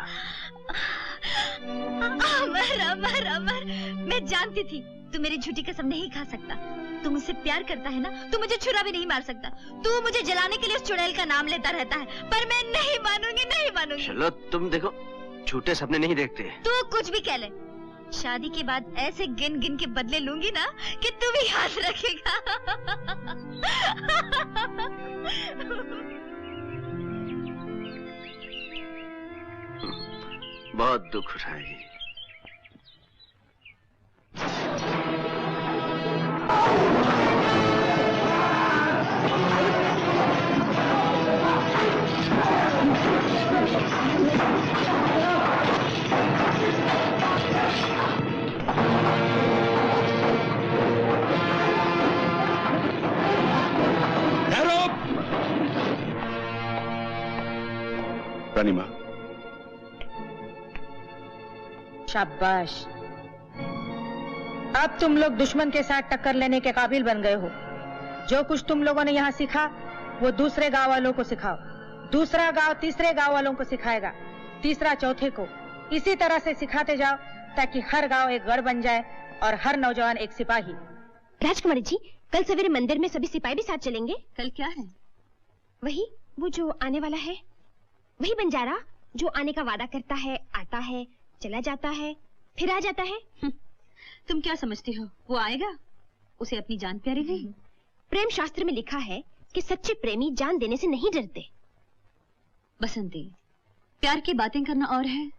अमर अमर अमर, मैं जानती थी तू मेरी झूठी कसम नहीं खा सकता। तू मुझसे प्यार करता है ना, तू मुझे छुरा भी नहीं मार सकता। तू मुझे जलाने के लिए उस चुड़ैल का नाम लेता रहता है, पर मैं नहीं मानूंगी, नहीं मानूंगी। चलो, तुम देखो, झूठे सपने नहीं देखते। तू कुछ भी कह ले, शादी के बाद ऐसे गिन गिन के बदले लूंगी ना कि तू भी याद रखेगा। बहुत दुख उठाएगी। रानी माँ, शाबाश, अब तुम लोग दुश्मन के साथ टक्कर लेने के काबिल बन गए हो। जो कुछ तुम लोगों ने यहाँ सीखा वो दूसरे गांव वालों को सिखाओ, दूसरा गांव तीसरे गांव वालों को सिखाएगा, तीसरा चौथे को। इसी तरह से सिखाते जाओ ताकि हर गांव एक गढ़ बन जाए और हर नौजवान एक सिपाही। राजकुमारी जी, कल सवेरे मंदिर में सभी सिपाही भी साथ चलेंगे। कल क्या है? वही, वो जो आने वाला है, वही बंजारा जो आने का वादा करता है, आता है, चला जाता है, फिर आ जाता है। तुम क्या समझती हो, वो आएगा? उसे अपनी जान प्यारी नहीं? प्रेम शास्त्र में लिखा है कि सच्चे प्रेमी जान देने से नहीं डरते। बसंती, प्यार की बातें करना और है,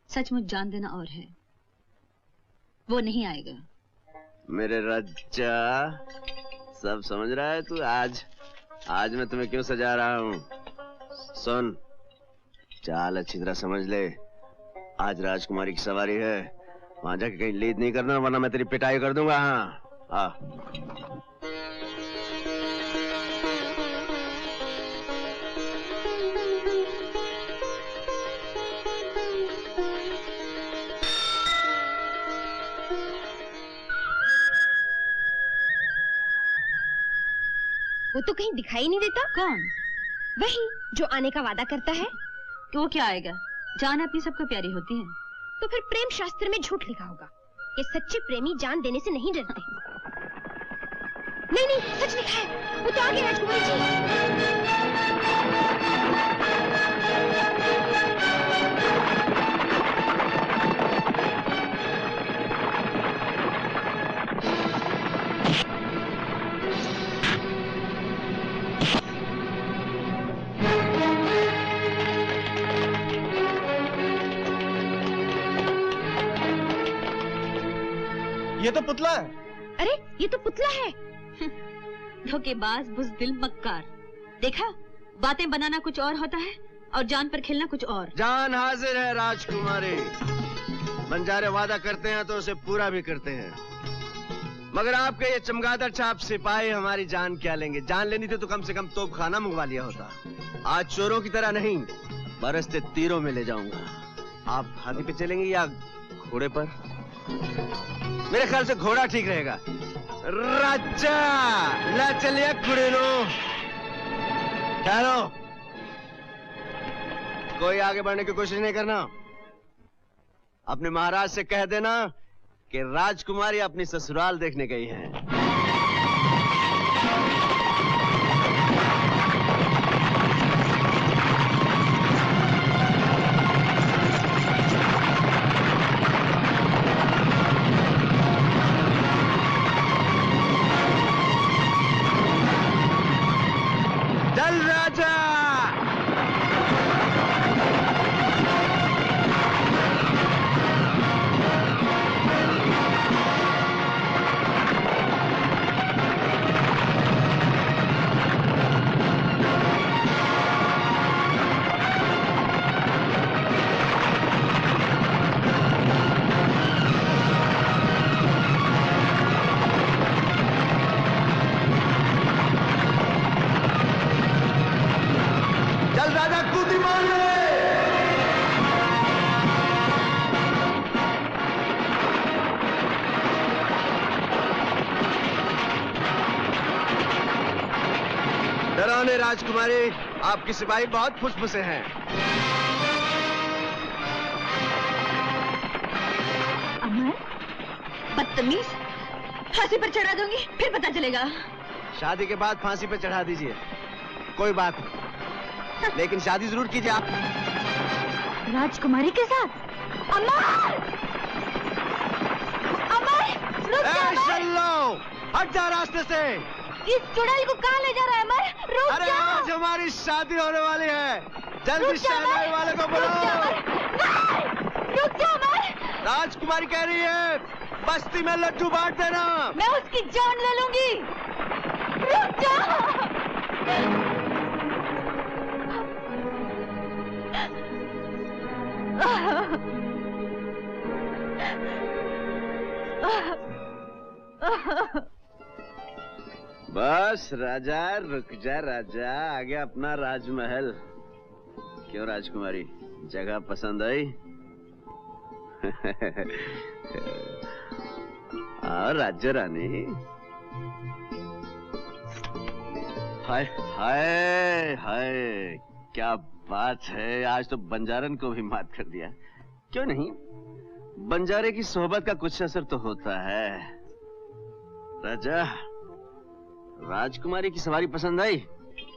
सचमुच जान देना और है। वो नहीं आएगा। मेरे रज्जा, सब समझ रहा है तू? आज मैं तुम्हें क्यों सजा रहा हूँ? सुन, चाल अच्छी तरह समझ ले। आज राजकुमारी की सवारी है, वहां जाके कहीं लीड नहीं करना, वरना मैं तेरी पिटाई कर दूंगा। हाँ, वो तो कहीं दिखाई नहीं देता। कौन? वही जो आने का वादा करता है। वो क्या आएगा? जान अपनी सबको प्यारी होती है। तो फिर प्रेम शास्त्र में झूठ लिखा होगा। ये सच्चे प्रेमी जान देने से नहीं डरते। नहीं नहीं, सच लिखा है। वो तो आगे राजकुमारी जी। ये तो पुतला है। अरे ये तो पुतला है। धोखेबाज, बुज़दिल, मक्कार। देखा, बातें बनाना कुछ और होता है और जान पर खेलना कुछ और। जान हाजिर है राजकुमारी। बंजारे वादा करते हैं तो उसे पूरा भी करते हैं, मगर आपके ये चमगादड़ छाप सिपाही हमारी जान क्या लेंगे? जान लेनी थी तो कम से कम तोप खाना मंगवा लिया होता। आज चोरों की तरह नहीं, बरसते तीरों में ले जाऊंगा। आप हाथी पे चलेंगे या घोड़े पर? मेरे ख्याल से घोड़ा ठीक रहेगा। राजा ला चलिए कुड़ेलो। ठहरो, कोई आगे बढ़ने की कोशिश नहीं करना। अपने महाराज से कह देना कि राजकुमारी अपनी ससुराल देखने गई है। चल राजा। डरावने राजकुमारी, आपकी सिपाही बहुत फुसफुसे हैं। अमर, बदतमीज, फांसी पर चढ़ा दूंगी, फिर पता चलेगा। शादी के बाद फांसी पर चढ़ा दीजिए, कोई बात नहीं, लेकिन शादी जरूर कीजिए आप राजकुमारी के साथ। अमर, अमर, रुक जा अमर। हट जा रास्ते से। इस चुड़ैल को कहाँ ले जा रहा है अमर? रुक अरे जा। आज हमारी शादी होने वाली है, जल्दी शहनाई वाले को बुलाओ। रुक जा अमर। राजकुमारी कह रही है बस्ती में लड्डू बांट देना। मैं उसकी जान ले लूंगी। रुक जा। बस राजा, रुक जा राजा, आ गया अपना राजमहल। क्यों राजकुमारी, जगह पसंद आई? और राज्य रानी, हाय हाय हाय, क्या बात है, आज तो बंजारन को भी मात कर दिया। क्यों नहीं, बंजारे की सोहबत का कुछ असर तो होता है। राजा, राजकुमारी की सवारी पसंद आई?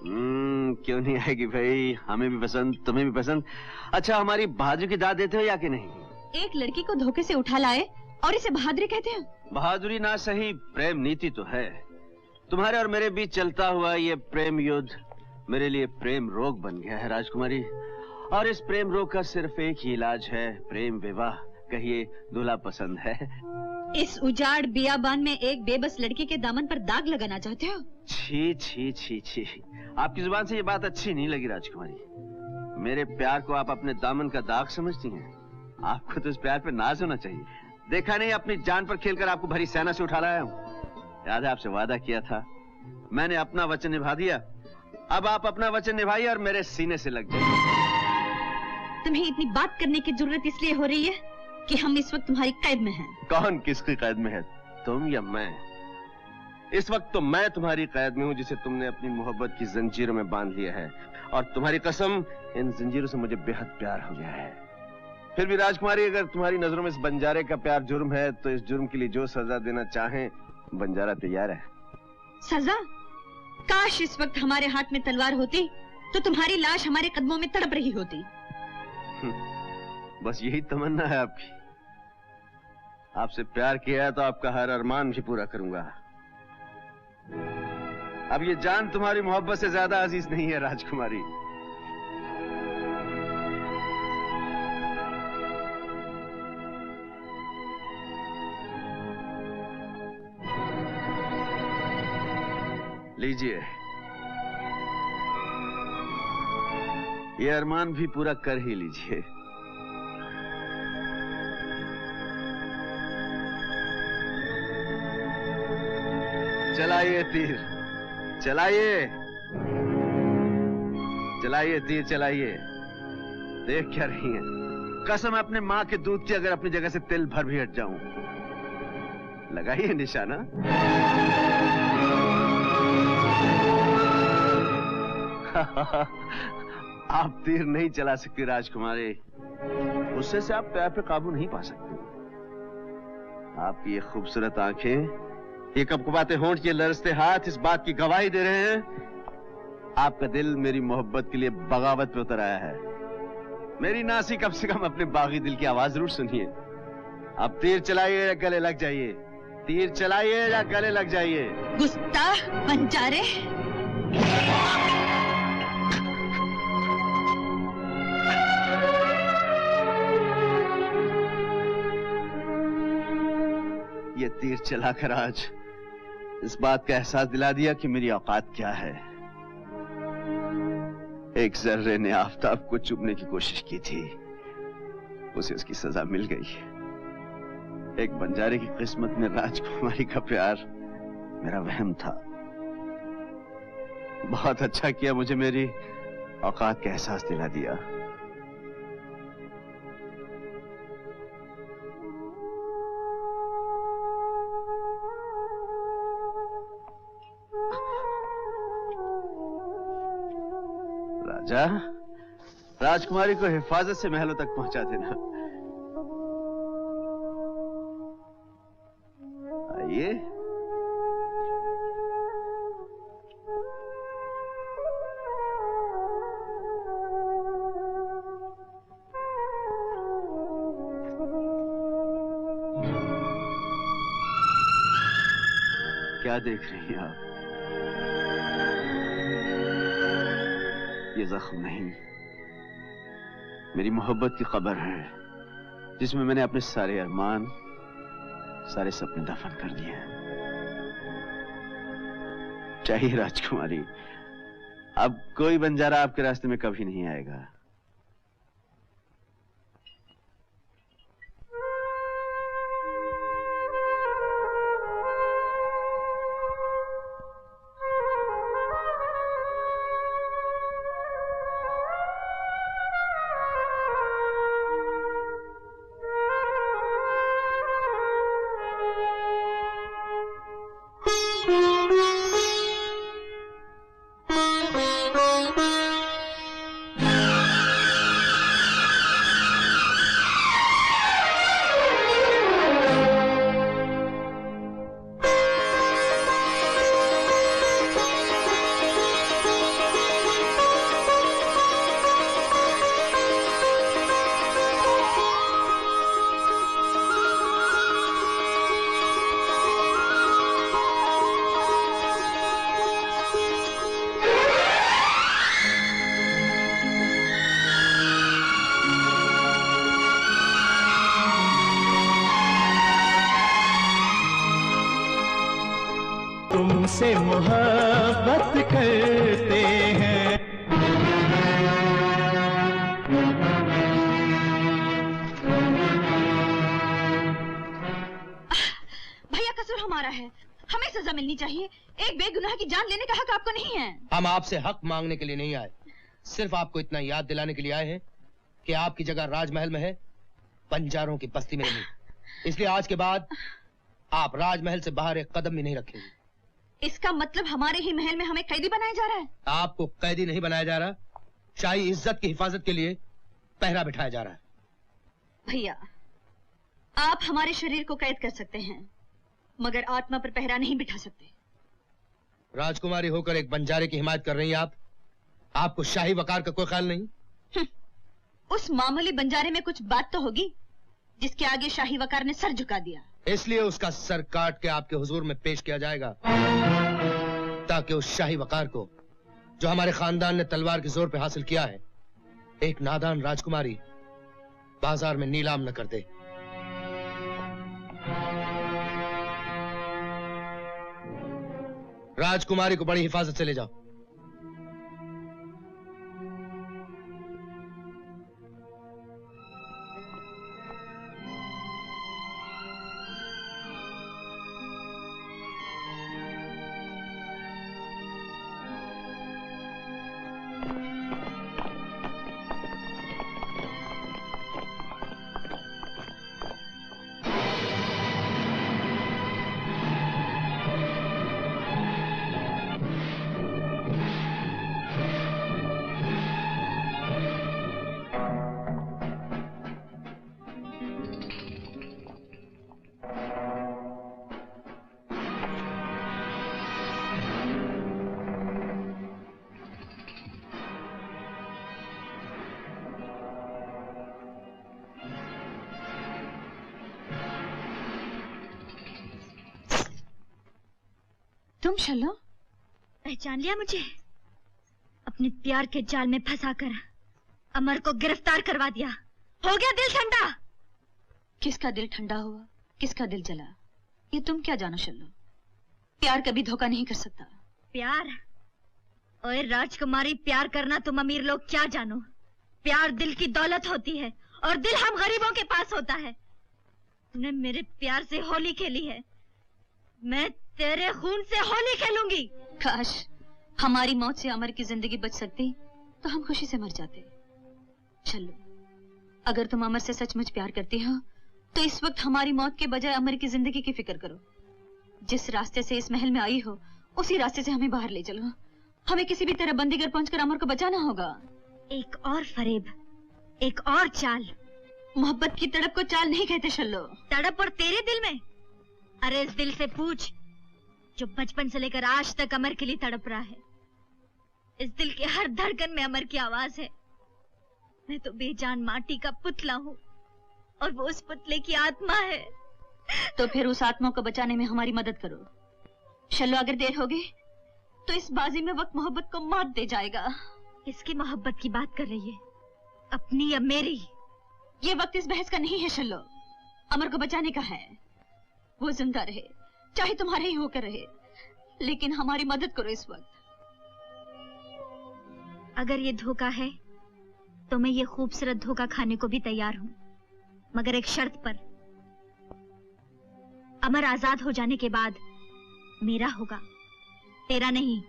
क्यों नहीं आएगी भाई, हमें भी पसंद, तुम्हें भी पसंद। अच्छा, हमारी बहादुरी की दाद देते हो या कि नहीं? एक लड़की को धोखे से उठा लाए और इसे बहादुरी कहते हैं? बहादुरी ना सही, प्रेम नीति तो है। तुम्हारे और मेरे बीच चलता हुआ ये प्रेम युद्ध मेरे लिए प्रेम रोग बन गया है राजकुमारी, और इस प्रेम रोग का सिर्फ एक ही इलाज है, प्रेम विवाह। कहिए दूल्हा पसंद है? इस उजाड़ बियाबान में एक बेबस लड़की के दामन पर दाग लगाना चाहते हो? छी छी छी छी, आपकी जुबान से ये बात अच्छी नहीं लगी राजकुमारी। मेरे प्यार को आप अपने दामन का दाग समझती हैं? आपको तो इस प्यार पे नाज होना चाहिए। देखा नहीं, अपनी जान पर खेलकर आपको भरी सेना से उठा लाया हूँ। याद है, आपसे वादा किया था, मैंने अपना वचन निभा दिया। अब आप अपना वचन निभाइए और मेरे सीने से लग जाइए। तुम्हें इतनी बात करने की जरूरत इसलिए हो रही है कि हम इस वक्त तुम्हारी कैद में हैं। कौन किसकी कैद में है, तुम या मैं? इस वक्त तो मैं तुम्हारी कैद में हूँ जिसे तुमने अपनी मोहब्बत की जंजीरों में बांध लिया है, और तुम्हारी कसम, इन जंजीरों से मुझे बेहद प्यार हो गया है। फिर भी राजकुमारी, अगर तुम्हारी नजरों में इस बंजारे का प्यार जुर्म है तो इस जुर्म के लिए जो सजा देना चाहें बंजारा तैयार है। सजा? काश इस वक्त हमारे हाथ में तलवार होती तो तुम्हारी लाश हमारे कदमों में तड़प रही होती। बस यही तमन्ना है आपकी। आपसे प्यार किया है तो आपका हर अरमान भी पूरा करूंगा। अब ये जान तुम्हारी मोहब्बत से ज्यादा अजीज नहीं है राजकुमारी। लीजिए, ये अरमान भी पूरा कर ही लीजिए। चलाइए तीर, चलाइए, चलाइए तीर, चलाइए। देख क्या रही हैं? कसम अपने माँ के दूध की, अगर अपनी जगह से तिल भर भी हट जाऊं। लगाइए निशाना। आप तीर नहीं चला सकती राजकुमारी, उससे से आप प्यार पे काबू नहीं पा सकती। आपकी ये खूबसूरत आंखें, ये कपकपाते होंठ, ये लरसते हाथ इस बात की गवाही दे रहे हैं आपका दिल मेरी मोहब्बत के लिए बगावत पे उतर आया है। मेरी नासी, कम से कम अपने बागी दिल की आवाज जरूर सुनिए। अब तीर चलाइए या गले लग जाइए, तीर चलाइए या गले लग जाइए। गुस्ताख बंजारे। ये तीर चलाकर आज इस बात का एहसास दिला दिया कि मेरी औकात क्या है। एक जर्रे ने आफताब को चुभने की कोशिश की थी, उसे उसकी सजा मिल गई। एक बंजारे की किस्मत में राजकुमारी का प्यार मेरा वहम था। बहुत अच्छा किया, मुझे मेरी औकात का एहसास दिला दिया। राजा, राजकुमारी को हिफाजत से महलों तक पहुंचा देना। आइए। क्या देख रही हैं आप? ये जख्म नहीं, मेरी मोहब्बत की खबर है, जिसमें मैंने अपने सारे अरमान, सारे सपने दफन कर दिए हैं। चाहिए राजकुमारी, अब कोई बंजारा आपके रास्ते में कभी नहीं आएगा। तुमसे मोहब्बत करते हैं। भैया, कसूर हमारा है, हमें सजा मिलनी चाहिए। एक बेगुनाह की जान लेने का हक आपको नहीं है। हम आपसे हक मांगने के लिए नहीं आए, सिर्फ आपको इतना याद दिलाने के लिए आए हैं कि आपकी जगह राजमहल में है, बंजारों की बस्ती में नहीं। इसलिए आज के बाद आप राजमहल से बाहर एक कदम भी नहीं रखेंगे। इसका मतलब हमारे ही महल में हमें कैदी बनाया जा रहा है? आपको कैदी नहीं बनाया जा रहा, शाही इज्जत की हिफाजत के लिए पहरा बिठाया जा रहा है। भैया, आप हमारे शरीर को कैद कर सकते हैं, मगर आत्मा पर पहरा नहीं बिठा सकते। राजकुमारी होकर एक बंजारे की हिमायत कर रही हैं आप? आपको शाही वकार का कोई ख्याल नहीं? उस मामूली बंजारे में कुछ बात तो होगी जिसके आगे शाही वकार ने सर झुका दिया। इसलिए उसका सर काट के आपके हुजूर में पेश किया जाएगा, ताकि उस शाही वकार को, जो हमारे खानदान ने तलवार के जोर पे हासिल किया है, एक नादान राजकुमारी बाजार में नीलाम न कर दे। राजकुमारी को बड़ी हिफाजत से ले जाओ। तुम शल्लो? पहचान लिया मुझे? अपने प्यार के जाल में फंसाकर अमर को गिरफ्तार करवा दिया। हो गया दिल ठंडा। किसका दिल ठंडा हुआ, किसका दिल जला, ये तुम क्या जानो शल्लो? प्यार कभी धोखा नहीं कर सकता। प्यार? ओए राजकुमारी, प्यार करना तुम अमीर लोग क्या जानो। प्यार दिल की दौलत होती है और दिल हम गरीबों के पास होता है। तुमने मेरे प्यार से होली खेली है, मैं तेरे खून से होली खेलूंगी। काश हमारी मौत से अमर की जिंदगी बच सकती तो हम खुशी से मर जाते। चलो, अगर तुम अमर से सचमुच प्यार करती हो तो इस वक्त हमारी मौत के बजाय अमर की जिंदगी की फिक्र करो। जिस रास्ते से इस महल में आई हो उसी रास्ते से हमें बाहर ले चलो। हमें किसी भी तरह बंदीगढ़ पहुंचकर अमर को बचाना होगा। एक और फरेब, एक और चाल। मोहब्बत की तड़प को चाल नहीं कहते शल्लो। तड़प और तेरे दिल में? अरे इस दिल से पूछ जो बचपन से लेकर आज तक अमर के लिए तड़प रहा है। इस दिल के हर धड़कन में अमर की आवाज है। मैं तो बेजान माटी का पुतला हूँ और वो उस पुतले की आत्मा है। तो फिर उस आत्मा को बचाने में हमारी मदद करो शल्लो। अगर देर हो गई तो इस बाजी में वक्त मोहब्बत को मात दे जाएगा। किसकी मोहब्बत की बात कर रही है, अपनी या मेरी? ये वक्त इस बहस का नहीं है शल्लो, अमर को बचाने का है। वो जिंदा रहे चाहे तुम्हारे ही होकर रहे, लेकिन हमारी मदद करो इस वक्त। अगर ये धोखा है तो मैं ये खूबसूरत धोखा खाने को भी तैयार हूँ, मगर एक शर्त पर। अमर आजाद हो जाने के बाद मेरा होगा, तेरा नहीं।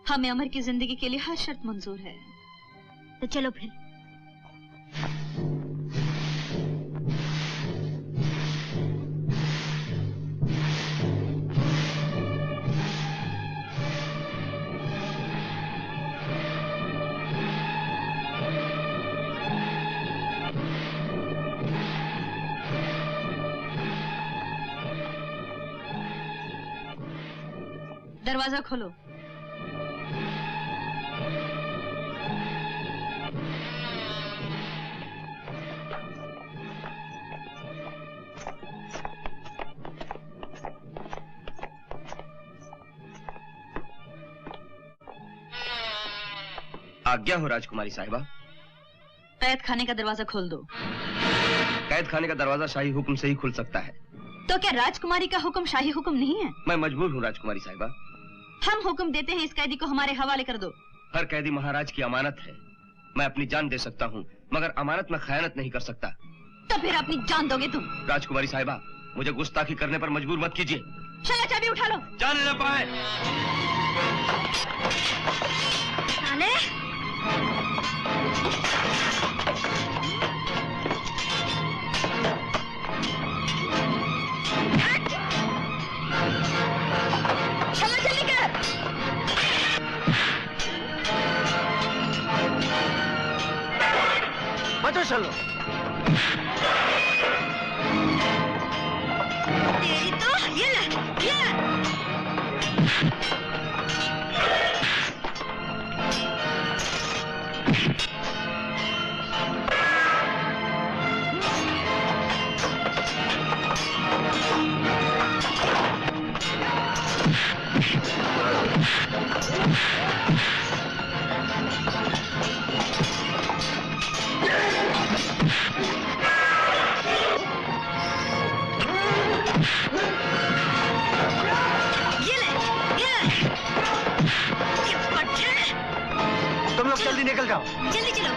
हमें अमर की जिंदगी के लिए हर शर्त मंजूर है। तो चलो फिर। दरवाजा खोलो। आज्ञा हो राजकुमारी साहिबा। कैद खाने का दरवाजा खोल दो। कैद खाने का दरवाजा शाही हुक्म से ही खुल सकता है। तो क्या राजकुमारी का हुक्म शाही हुक्म नहीं है? मैं मजबूर हूँ राजकुमारी साहिबा। हम हुक्म देते हैं, इस कैदी को हमारे हवाले कर दो। हर कैदी महाराज की अमानत है। मैं अपनी जान दे सकता हूँ, मगर अमानत में खयानत नहीं कर सकता। तो फिर अपनी जान दोगे तुम? राजकुमारी साहिबा, मुझे गुस्ताखी करने पर मजबूर मत कीजिए। चलो चाबी उठा लो। जाने न पाए। साले! तुम लोग जल्दी निकल जाओ। जल्दी चलो।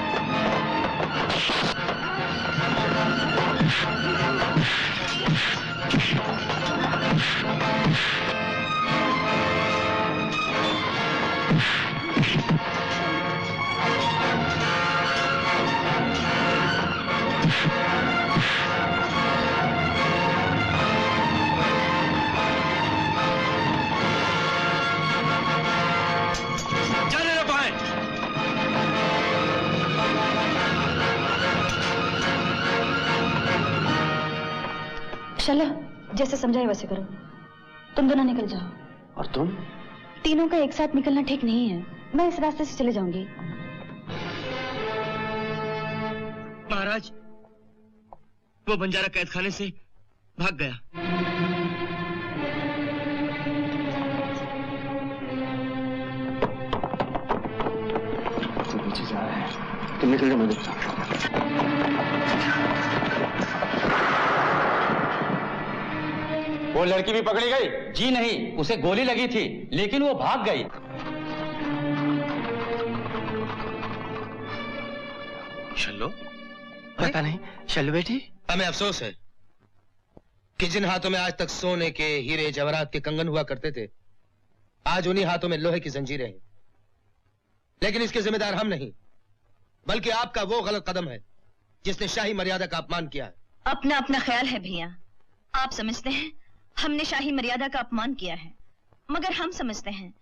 चलो, जैसे समझाए वैसे करो। तुम दोनों निकल जाओ। और तुम? तीनों का एक साथ निकलना ठीक नहीं है। मैं इस रास्ते से चले जाऊंगी। महाराज, वो बंजारा कैद खाने से भाग गया। तो पीछे जा रहा है। तुम निकल जाओ, मैं देखता हूँ। वो लड़की भी पकड़ी गई? जी नहीं, उसे गोली लगी थी, लेकिन वो भाग गई। शल्लो? पता नहीं। शल्लो बेटी? हमें अफसोस है कि जिन हाथों में आज तक सोने के, हीरे जवाहरात के कंगन हुआ करते थे, आज उन्हीं हाथों में लोहे की जंजीरें हैं। लेकिन इसके जिम्मेदार हम नहीं, बल्कि आपका वो गलत कदम है जिसने शाही मर्यादा का अपमान किया है। अपना अपना ख्याल है भैया। आप समझते हैं हमने शाही मर्यादा का अपमान किया है, मगर हम समझते हैं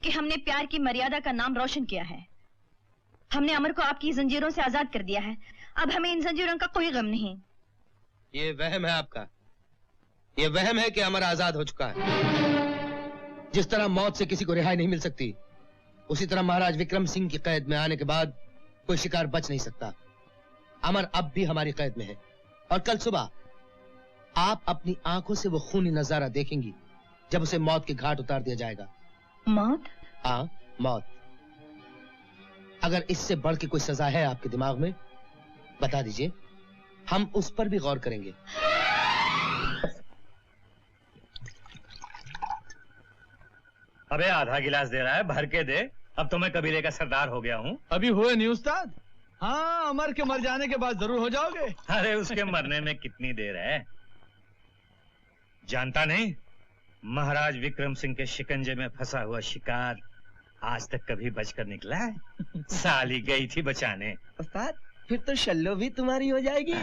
कि हमने प्यार की मर्यादा का नाम रोशन किया है। हमने अमर को आपकी जंजीरों से आजाद कर दिया है। अब हमें इन जंजीरों का कोई गम नहीं। ये वहम है आपका। ये वहम है कि अमर आजाद हो चुका है। जिस तरह मौत से किसी को रिहाई नहीं मिल सकती, उसी तरह महाराज विक्रम सिंह की कैद में आने के बाद कोई शिकार बच नहीं सकता। अमर अब भी हमारी कैद में है और कल सुबह आप अपनी आंखों से वो खूनी नजारा देखेंगी जब उसे मौत के घाट उतार दिया जाएगा। मौत? हाँ, मौत। अगर इससे बढ़ के कोई सजा है आपके दिमाग में, बता दीजिए, हम उस पर भी गौर करेंगे। अबे आधा गिलास दे रहा है, भर के दे। अब तो मैं कबीले का सरदार हो गया हूँ। अभी हुए नहीं उस्ताद? हाँ, अमर के मर जाने के बाद जरूर हो जाओगे। अरे उसके मरने में कितनी देर है, जानता नहीं? महाराज विक्रम सिंह के शिकंजे में फंसा हुआ शिकार आज तक कभी बचकर निकला है? साली गई थी बचाने। उस्ताद, फिर तो शल्लो भी तुम्हारी हो जाएगी।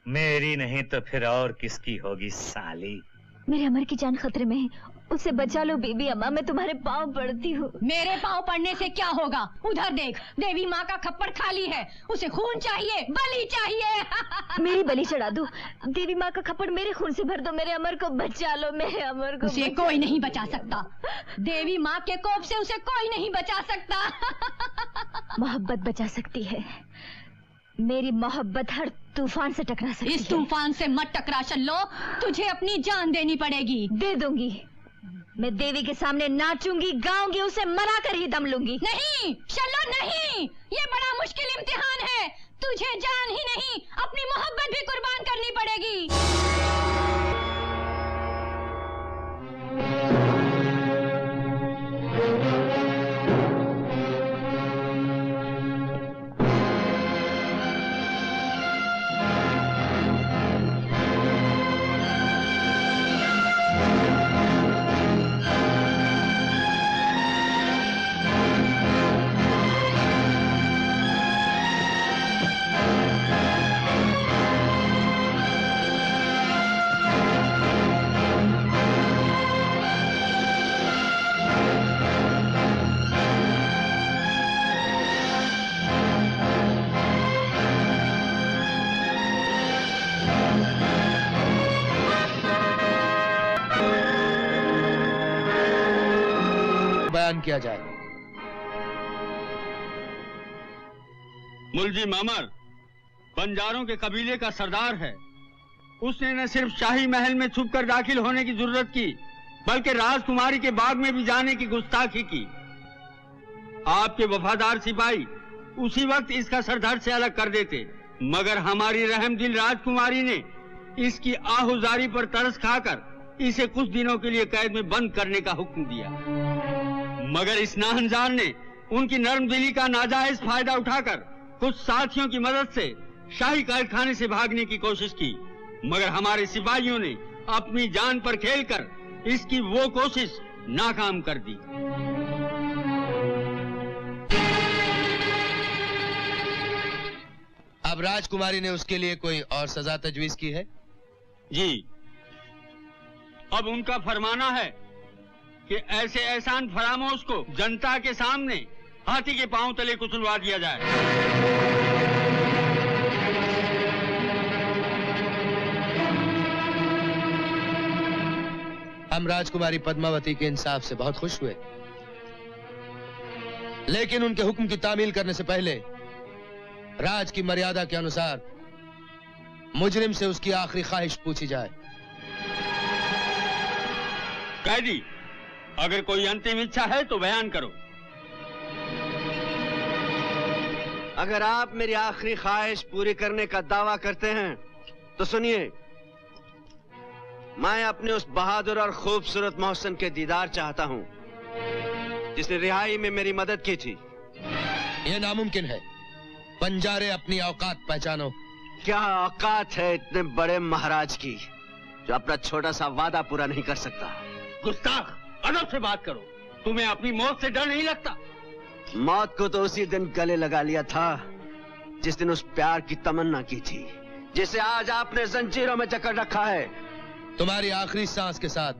मेरी नहीं तो फिर और किसकी होगी साली। मेरे अमर की जान खतरे में है, उसे बचा लो बीबी अम्मा, मैं तुम्हारे पाँव पड़ती हूँ। मेरे पाँव पड़ने से क्या होगा? उधर देख, देवी माँ का खप्पड़ खाली है, उसे खून चाहिए, बलि चाहिए। मेरी बलि चढ़ा दो, देवी माँ का खप्पड़ मेरे खून से भर दो, मेरे अमर को बचा लो, मेरे अमर को। उसे कोई नहीं बचा सकता, देवी माँ के कोप से उसे कोई नहीं बचा सकता। मोहब्बत बचा सकती है, मेरी मोहब्बत हर तूफान से टकरा सकती है। इस तूफान से मत टकरा शल्लो, तुझे अपनी जान देनी पड़ेगी। दे दूंगी, मैं देवी के सामने नाचूंगी, गाऊंगी, उसे मरा कर ही दम लूंगी। नहीं शल्लो नहीं, ये बड़ा मुश्किल इम्तिहान है। तुझे जान ही नहीं, अपनी मोहब्बत भी कुर्बान करनी पड़ेगी। बयान किया जाए। मुलजी मामर बंजारों के कबीले का सरदार है। उसने न सिर्फ शाही महल में छुपकर दाखिल होने की जरूरत की, बल्कि राजकुमारी के बाग में भी जाने की गुस्ताखी की। आपके वफादार सिपाही उसी वक्त इसका सर धड़ से अलग कर देते, मगर हमारी रहमदिल राजकुमारी ने इसकी आहुजारी पर तरस खाकर इसे कुछ दिनों के लिए कैद में बंद करने का हुक्म दिया, मगर इस नाहंजार ने उनकी नर्म दिली का नाजायज फायदा उठाकर कुछ साथियों की मदद से शाही कैदखाने से भागने की कोशिश की, मगर हमारे सिपाहियों ने अपनी जान पर खेलकर इसकी वो कोशिश नाकाम कर दी। अब राजकुमारी ने उसके लिए कोई और सजा तजवीज की है? जी, अब उनका फरमाना है कि ऐसे एहसान फरामोश को जनता के सामने हाथी के पांव तले कुचलवा दिया जाए। हम राजकुमारी पद्मावती के इंसाफ से बहुत खुश हुए, लेकिन उनके हुक्म की तामील करने से पहले राज की मर्यादा के अनुसार मुजरिम से उसकी आखिरी ख्वाहिश पूछी जाए। कैदी, अगर कोई अंतिम इच्छा है तो बयान करो। अगर आप मेरी आखिरी ख्वाहिश पूरी करने का दावा करते हैं तो सुनिए, मैं अपने उस बहादुर और खूबसूरत मोहसिन के दीदार चाहता हूं जिसने रिहाई में मेरी मदद की थी। यह नामुमकिन है। बंजारे, अपनी औकात पहचानो। क्या औकात है इतने बड़े महाराज की जो अपना छोटा सा वादा पूरा नहीं कर सकता? गुस्ताख, अदब से बात करो। तुम्हें अपनी मौत से डर नहीं लगता? मौत को तो उसी दिन गले लगा लिया था जिस दिन उस प्यार की तमन्ना की थी जिसे आज आपने जंजीरों में जकड़ रखा है। तुम्हारी आखिरी सांस के साथ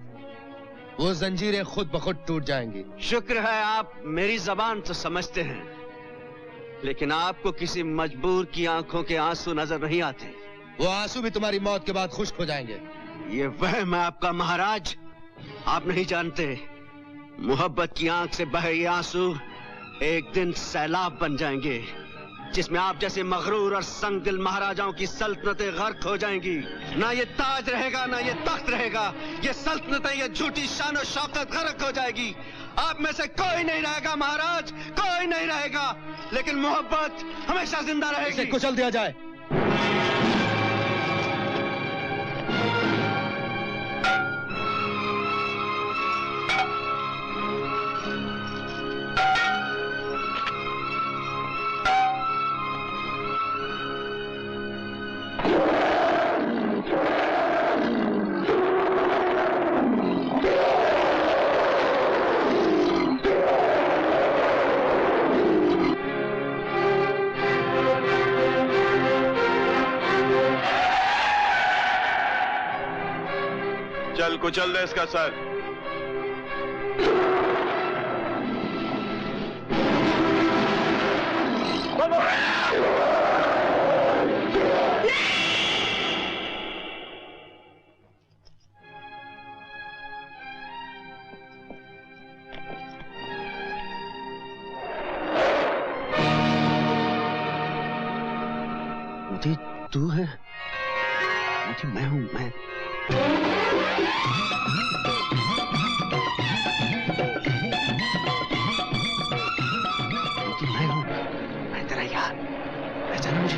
वो जंजीरें खुद ब खुद टूट जाएंगी। शुक्र है आप मेरी जबान तो समझते हैं, लेकिन आपको किसी मजबूर की आंखों के आंसू नजर नहीं आते। वो आंसू भी तुम्हारी मौत के बाद खुश्क हो जाएंगे। ये वहम है आपका महाराज। आप नहीं जानते, मोहब्बत की आंख से बहे ये आंसू एक दिन सैलाब बन जाएंगे जिसमें आप जैसे मगरूर और संगदिल महाराजाओं की सल्तनतें गर्क हो जाएंगी। ना ये ताज रहेगा, ना ये तख्त रहेगा। ये सल्तनतें, ये झूठी शान और शौकत गर्क हो जाएगी। आप में से कोई नहीं रहेगा महाराज, कोई नहीं रहेगा, लेकिन मोहब्बत हमेशा जिंदा रहेगी। इसे कुचल दिया जाए। कुचल दे इसका सर। मोती, तू है? मोती, मैं हूं, मैं। मैं तेरा यार, पहचाना मुझे?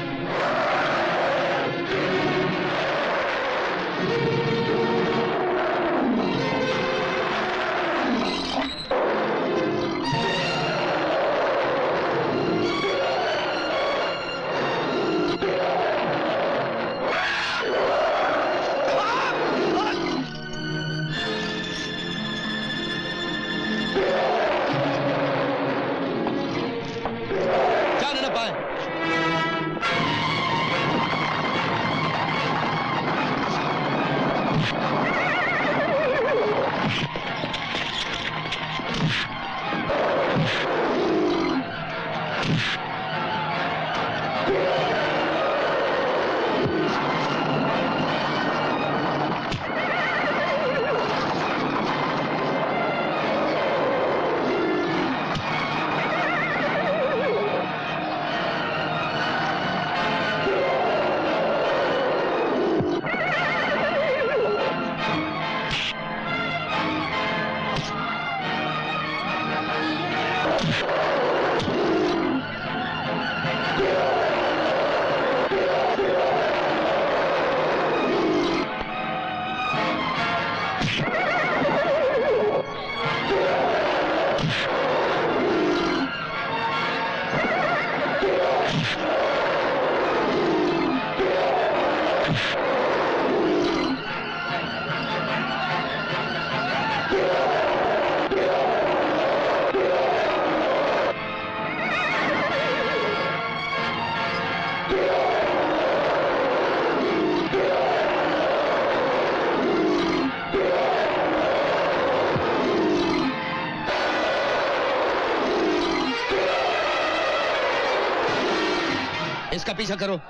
इसका पीछा करो,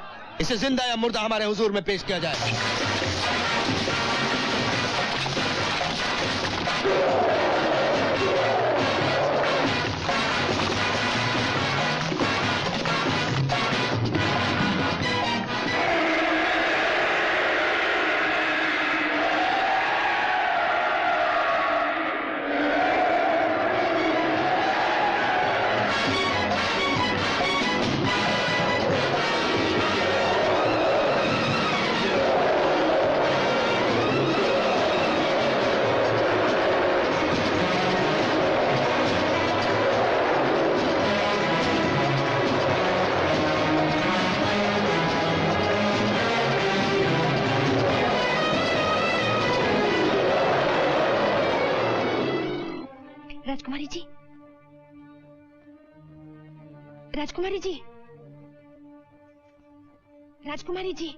इसे जिंदा या मुर्दा हमारे हुजूर में पेश किया जाए। राजकुमारी जी, राजकुमारी जी, राजकुमारी जी,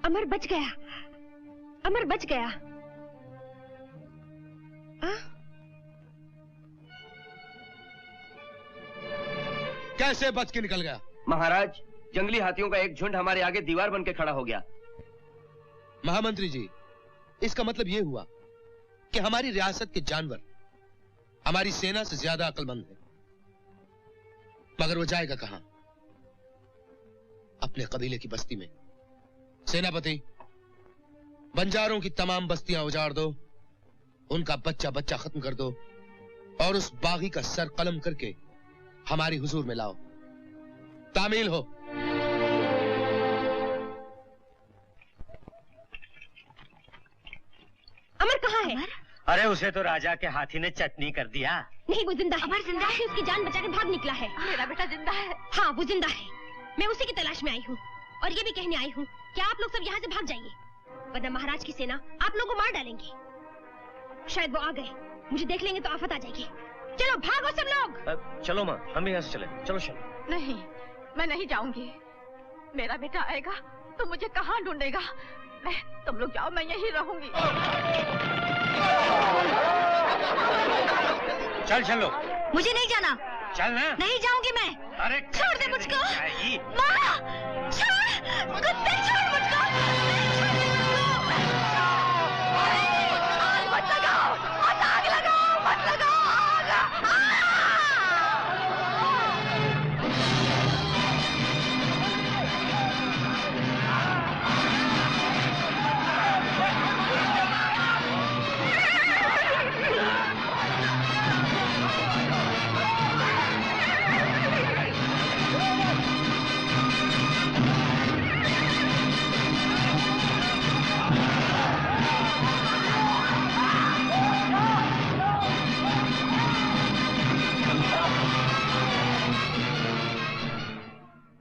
अमर बच गया, अमर बच गया। कैसे बच के निकल गया? महाराज, जंगली हाथियों का एक झुंड हमारे आगे दीवार बन के खड़ा हो गया। महामंत्री जी, इसका मतलब यह हुआ कि हमारी रियासत के जानवर हमारी सेना से ज्यादा अक्लमंद हैं। मगर वो जाएगा कहां? अपने कबीले की बस्ती में। सेनापति, बंजारों की तमाम बस्तियां उजाड़ दो, उनका बच्चा बच्चा खत्म कर दो और उस बागी का सर कलम करके हमारी हुजूर में लाओ। तामील हो। अमर कहाँ है? अरे उसे तो राजा के हाथी ने चटनी कर दिया। नहीं, वो जिंदा है। अमर जिंदा है? उसकी जान बचा के भाग निकला है। मेरा बेटा जिंदा है? हाँ, वो जिंदा है। मैं उसी की तलाश में आई हूँ और ये भी कहने आई हूँ कि आप लोग सब यहाँ से भाग जाइए, वरना महाराज की सेना आप लोगों को मार डालेंगे। शायद वो आ गए, मुझे देख लेंगे तो आफत आ जाएगी। चलो भागो सब लोग। चलो माँ, हम यहाँ से चले। चलो चलो। नहीं, मैं नहीं जाऊंगी। मेरा बेटा आएगा तो मुझे कहाँ ढूंढेगा? तुम लोग जाओ, मैं यहीं रहूंगी। चल चलो। मुझे नहीं जाना। चल ना। नहीं जाऊंगी मैं। अरे छोड़ दे मुझको। माँ, छोड़, कुत्ते छोड़ मुझको। मत लगाओ, आग लगाओ, मत लगाओ।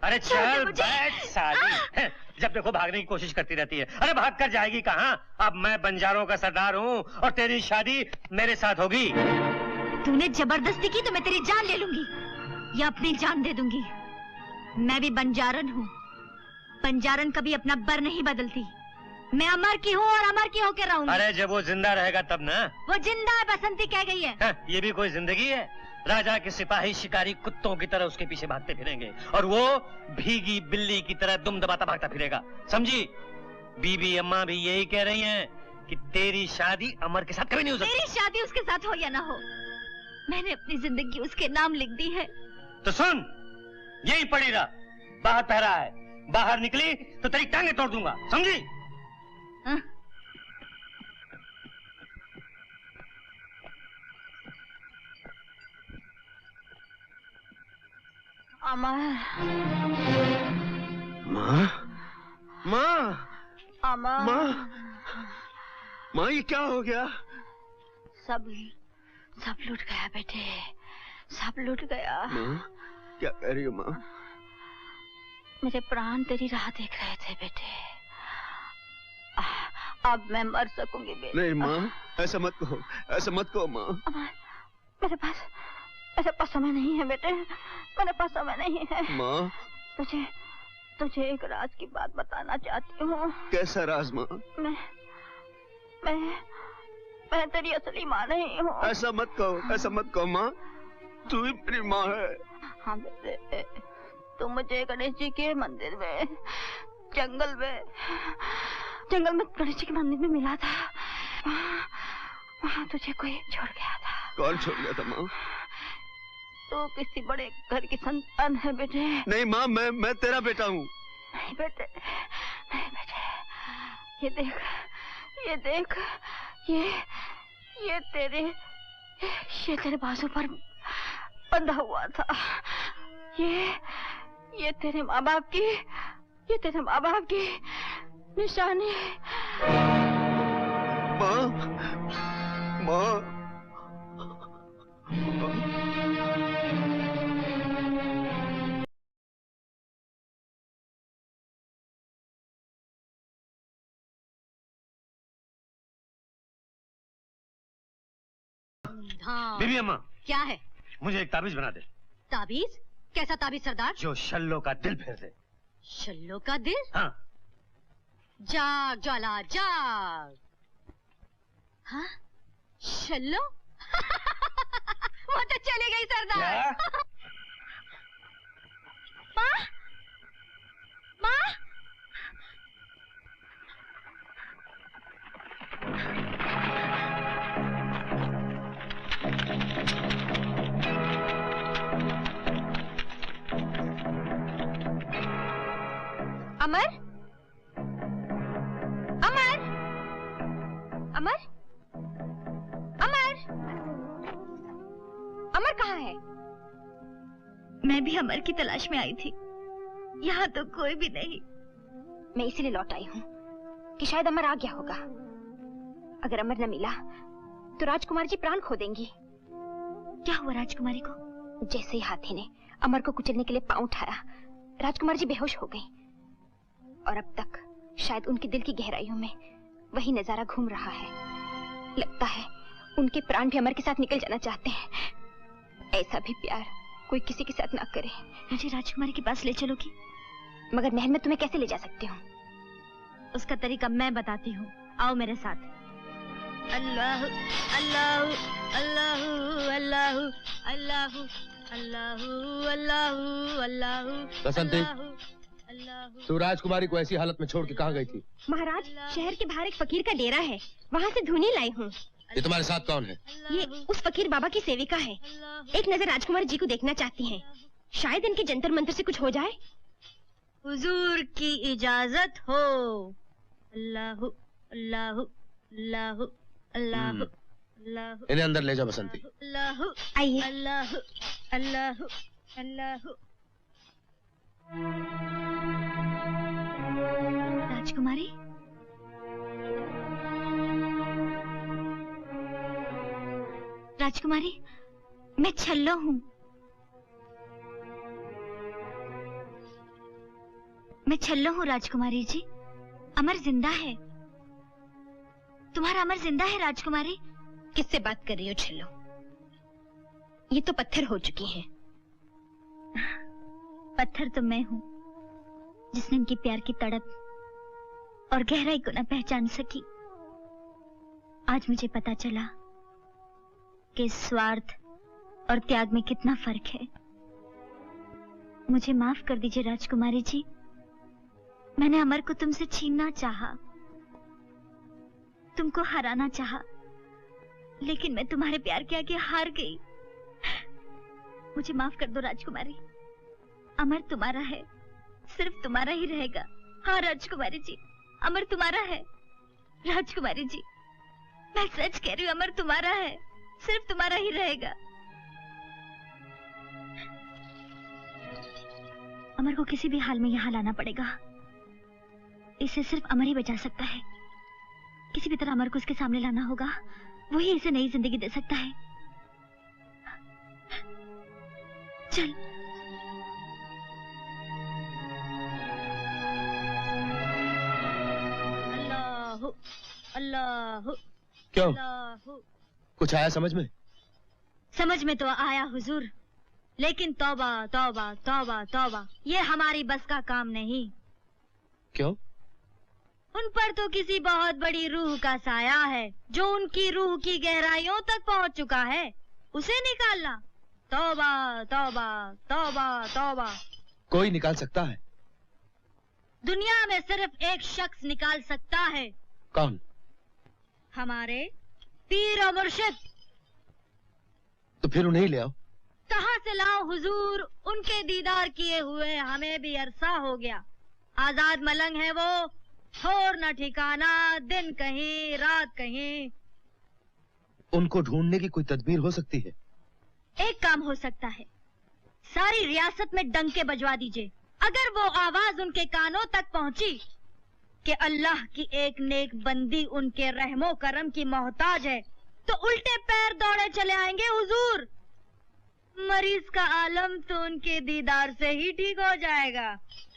अरे चल बैठ साली। जब देखो भागने की कोशिश करती रहती है। अरे भाग कर जाएगी कहाँ? अब मैं बंजारों का सरदार हूँ और तेरी शादी मेरे साथ होगी। तूने जबरदस्ती की तो मैं तेरी जान ले लूंगी या अपनी जान दे दूंगी। मैं भी बंजारन हूँ। बंजारन कभी अपना बर नहीं बदलती। मैं अमर की हूँ और अमर की होकर रहूंगी। अरे जब वो जिंदा रहेगा तब ना। वो जिंदा है, बसंती कह गई है। ये भी कोई जिंदगी है? राजा के सिपाही शिकारी कुत्तों की तरह उसके पीछे भागते फिरेंगे और वो भीगी बिल्ली की तरह दुम दबाता भागता फिरेगा। समझी? बीबी अम्मा भी यही कह रही हैं कि तेरी शादी अमर के साथ कभी नहीं हो सकती। तेरी शादी उसके साथ हो या ना हो, मैंने अपनी जिंदगी उसके नाम लिख दी है। तो सुन, यही पड़ी रहा। बाहर पहरा है, बाहर निकली तो तेरी टांगे तोड़ दूंगा। समझी? अमर। माँ, माँ, अमर। माँ, माँ, ये क्या हो गया? सब लूट गया बेटे, सब लूट गया। माँ, क्या कह रही हो माँ? मेरे प्राण तेरी राह देख रहे थे बेटे। अब मैं मर सकूंगी बेटे। नहीं माँ, ऐसा मत कहो, ऐसा मत कहो माँ। मेरे पास समय नहीं है बेटे, मेरे पास समय नहीं है। माँ, तुझे एक राज की बात बताना चाहती हूँ। कैसा राज माँ? मैं तेरी असली माँ नहीं हूँ। ऐसा मत कहो, ऐसा मत कहो माँ, तू ही मेरी माँ है। हाँ बेटे, तो मुझे गणेश जी के मंदिर में जंगल में गणेश जी के मंदिर में मिला था। वहाँ तुझे कोई छोड़ गया था। कौन छोड़ गया था माँ? तो किसी बड़े घर की संतान है बेटे। नहीं माँ, मैं तेरा बेटा हूँ। नहीं बेटे, नहीं बेटे, ये देख, ये तेरे बाजू पर बंधा हुआ था। ये तेरे माँ बाप की निशानी। माँ। हाँ। बीबी अम्मा, क्या है? मुझे एक ताबीज बना दे। ताबीज? कैसा ताबीज सरदार? जो शल्लो का दिल फेर दे। शल्लो का दिल? हाँ। जाग ज्वाला जाग। हाँ? शल्लो? वो तो चली गई सरदार। माँ? अमर? अमर? अमर? अमर? अमर कहाँ है? मैं भी अमर की तलाश में आई थी। यहाँ तो कोई भी नहीं। मैं इसीलिए लौट आई हूँ कि शायद अमर आ गया होगा। अगर अमर न मिला तो राजकुमार जी प्राण खो देंगी। क्या हुआ राजकुमारी को? जैसे ही हाथी ने अमर को कुचलने के लिए पांव उठाया, राजकुमार जी बेहोश हो गई। और अब तक शायद उनके दिल की गहराइयों में वही नजारा घूम रहा है। लगता है उनके प्राण भी अमर के साथ निकल जाना चाहते हैं। ऐसा भी प्यार कोई किसी के साथ ना करे। मुझे राजकुमारी के पास ले चलोगी? मगर महल में तुम्हें कैसे ले जा सकती हूँ? उसका तरीका मैं बताती हूँ। आओ मेरे साथ। अल्लाह अल्लाह अल्लाह अल्लाह अल्लाह अल्लाह अल्लाह अल्लाह। बसंती, तू राजकुमारी को ऐसी हालत में छोड़ के कहाँ गई थी? महाराज, शहर के बाहर एक फकीर का डेरा है, वहाँ से धुनी लाई हूँ। ये तुम्हारे साथ कौन है? ये उस फकीर बाबा की सेविका है। एक नजर राजकुमार जी को देखना चाहती हैं। शायद इनके जंतर मंत्र से कुछ हो जाए। हुजूर की इजाजत हो। अल्लाह अल्लाह अल्लाह अल्लाह अल्लाह। इन्हें अंदर ले जा बसंती। अल्लाह आइए। अल्लाह अल्लाह अल्लाह। राजकुमारी, राजकुमारी, मैं छल्लो हूँ। मैं छल्लो हूँ राजकुमारी जी। अमर जिंदा है। तुम्हारा अमर जिंदा है राजकुमारी। किससे बात कर रही हो छल्लो? ये तो पत्थर हो चुकी हैं। पत्थर तो मैं हूँ जिसने उनकी प्यार की तड़प और गहराई को न पहचान सकी। आज मुझे पता चला कि स्वार्थ और त्याग में कितना फर्क है। मुझे माफ कर दीजिए राजकुमारी जी। मैंने अमर को तुमसे छीनना चाहा, तुमको हराना चाहा, लेकिन मैं तुम्हारे प्यार के आगे हार गई। मुझे माफ कर दो राजकुमारी। अमर तुम्हारा है, सिर्फ तुम्हारा ही रहेगा। हाँ राजकुमारी जी, अमर तुम्हारा है। राजकुमारी जी, मैं सच कह रही हूँ, अमर तुम्हारा है, सिर्फ तुम्हारा ही रहेगा। अमर को किसी भी हाल में यहाँ लाना पड़ेगा। इसे सिर्फ अमर ही बचा सकता है। किसी भी तरह अमर को इसके सामने लाना होगा। वही इसे नई जिंदगी दे सकता है। चल। अल्लाह अल्लाह। क्यों? अल्लाह। कुछ आया समझ में? समझ में तो आया हुजूर, लेकिन तौबा तौबा तौबा तौबा, ये हमारी बस का काम नहीं। क्यों? उन पर तो किसी बहुत बड़ी रूह का साया है, जो उनकी रूह की गहराइयों तक पहुंच चुका है। उसे निकालना तौबा तौबा तौबा तौबा। कोई निकाल सकता है। दुनिया में सिर्फ एक शख्स निकाल सकता है। कौन? हमारे पीर और मुर्शिद। तो फिर उन्हें ही ले आओ। कहाँ से लाओ हुजूर? उनके दीदार किए हुए हमें भी अरसा हो गया। आजाद मलंग है वो, छोर न ठिकाना, दिन कहीं रात कहीं। उनको ढूंढने की कोई तदबीर हो सकती है? एक काम हो सकता है, सारी रियासत में डंके बजवा दीजिए। अगर वो आवाज उनके कानों तक पहुंची कि अल्लाह की एक नेक बंदी उनके रहमो करम की मोहताज है, तो उल्टे पैर दौड़े चले आएंगे हुजूर। मरीज का आलम तो उनके दीदार से ही ठीक हो जाएगा।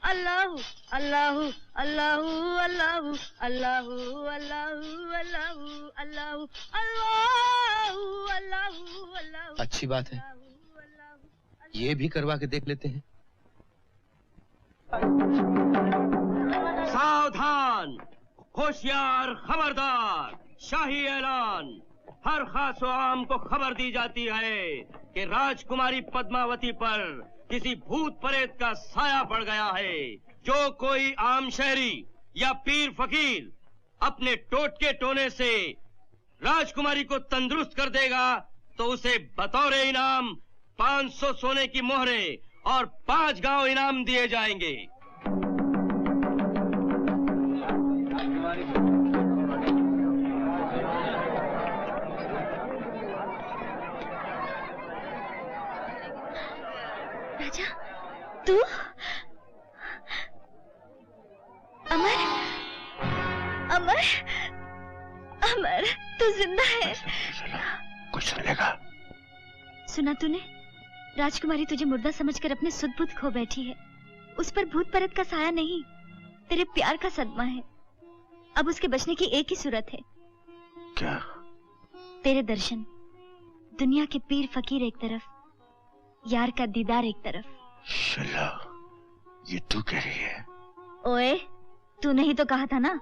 अल्लाहु अल्लाहु अल्लाहु अल्लाहु अल्लाहु अल्लाहु अल्लाहु अल्लाहु अल्लाहु अल्लाहु अल्लाहु। अच्छी बात है, ये भी करवा के देख लेते हैं। सावधान, होशियार, खबरदार, शाही ऐलान। हर खास व आम को खबर दी जाती है कि राजकुमारी पद्मावती पर किसी भूत प्रेत का साया पड़ गया है। जो कोई आम शहरी या पीर फकीर अपने टोटके टोने से राजकुमारी को तंदुरुस्त कर देगा तो उसे बतौर इनाम 500 सोने की मोहरें और 5 गांव इनाम दिए जाएंगे। राजा, तू? अमर, अमर, अमर, तू जिंदा है? कुछ सुन लेगा। सुना तूने? राजकुमारी तुझे मुर्दा समझकर अपने सुध-बुध खो बैठी है। उस पर भूत प्रेत का साया नहीं, तेरे प्यार का सदमा है। अब उसके बचने की एक ही सूरत है। क्या? तेरे दर्शन। दुनिया के पीर फकीर एक तरफ, यार का दीदार एक तरफ। शला, ये तू कह रही है? ओए, तूने ही तो कहा था ना,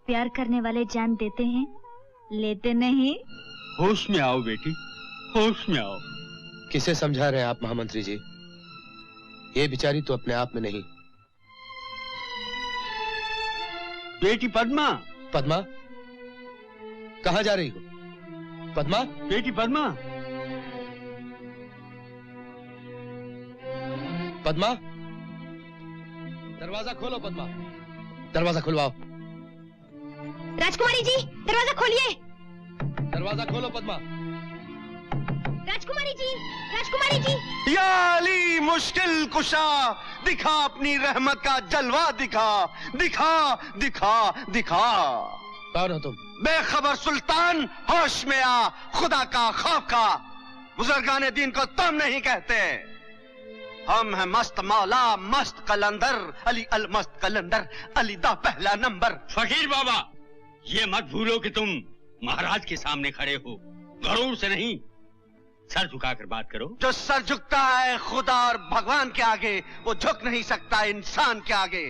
प्यार करने वाले जान देते हैं, लेते नहीं। होश में आओ बेटी, होश में आओ। किसे समझा रहे हैं आप महामंत्री जी? ये बेचारी तो अपने आप में नहीं। बेटी पद्मा। पद्मा, कहाँ जा रही हो? पद्मा, बेटी पद्मा। पद्मा, दरवाजा खोलो। पद्मा, दरवाजा खुलवाओ। राजकुमारी जी, दरवाजा खोलिए। दरवाजा खोलो पद्मा। राजकुमारी जी, राजकुमारी जी। या अली मुश्किल कुशा, दिखा अपनी रहमत का जलवा, दिखा दिखा दिखा दिखा। कौन हो तुम? बेखबर सुल्तान, होश में आ, खुदा का खौफ का। बुजुर्गाने दीन को तुम नहीं कहते। हम हैं मस्त मौला, मस्त कलंदर, अली अल मस्त कलंदर, अली दा पहला नंबर। फकीर बाबा, ये मत भूलो कि तुम महाराज के सामने खड़े हो। गरूर से नहीं, सर झुकाकर बात करो। जो सर झुकता है खुदा और भगवान के आगे, वो झुक नहीं सकता इंसान के आगे।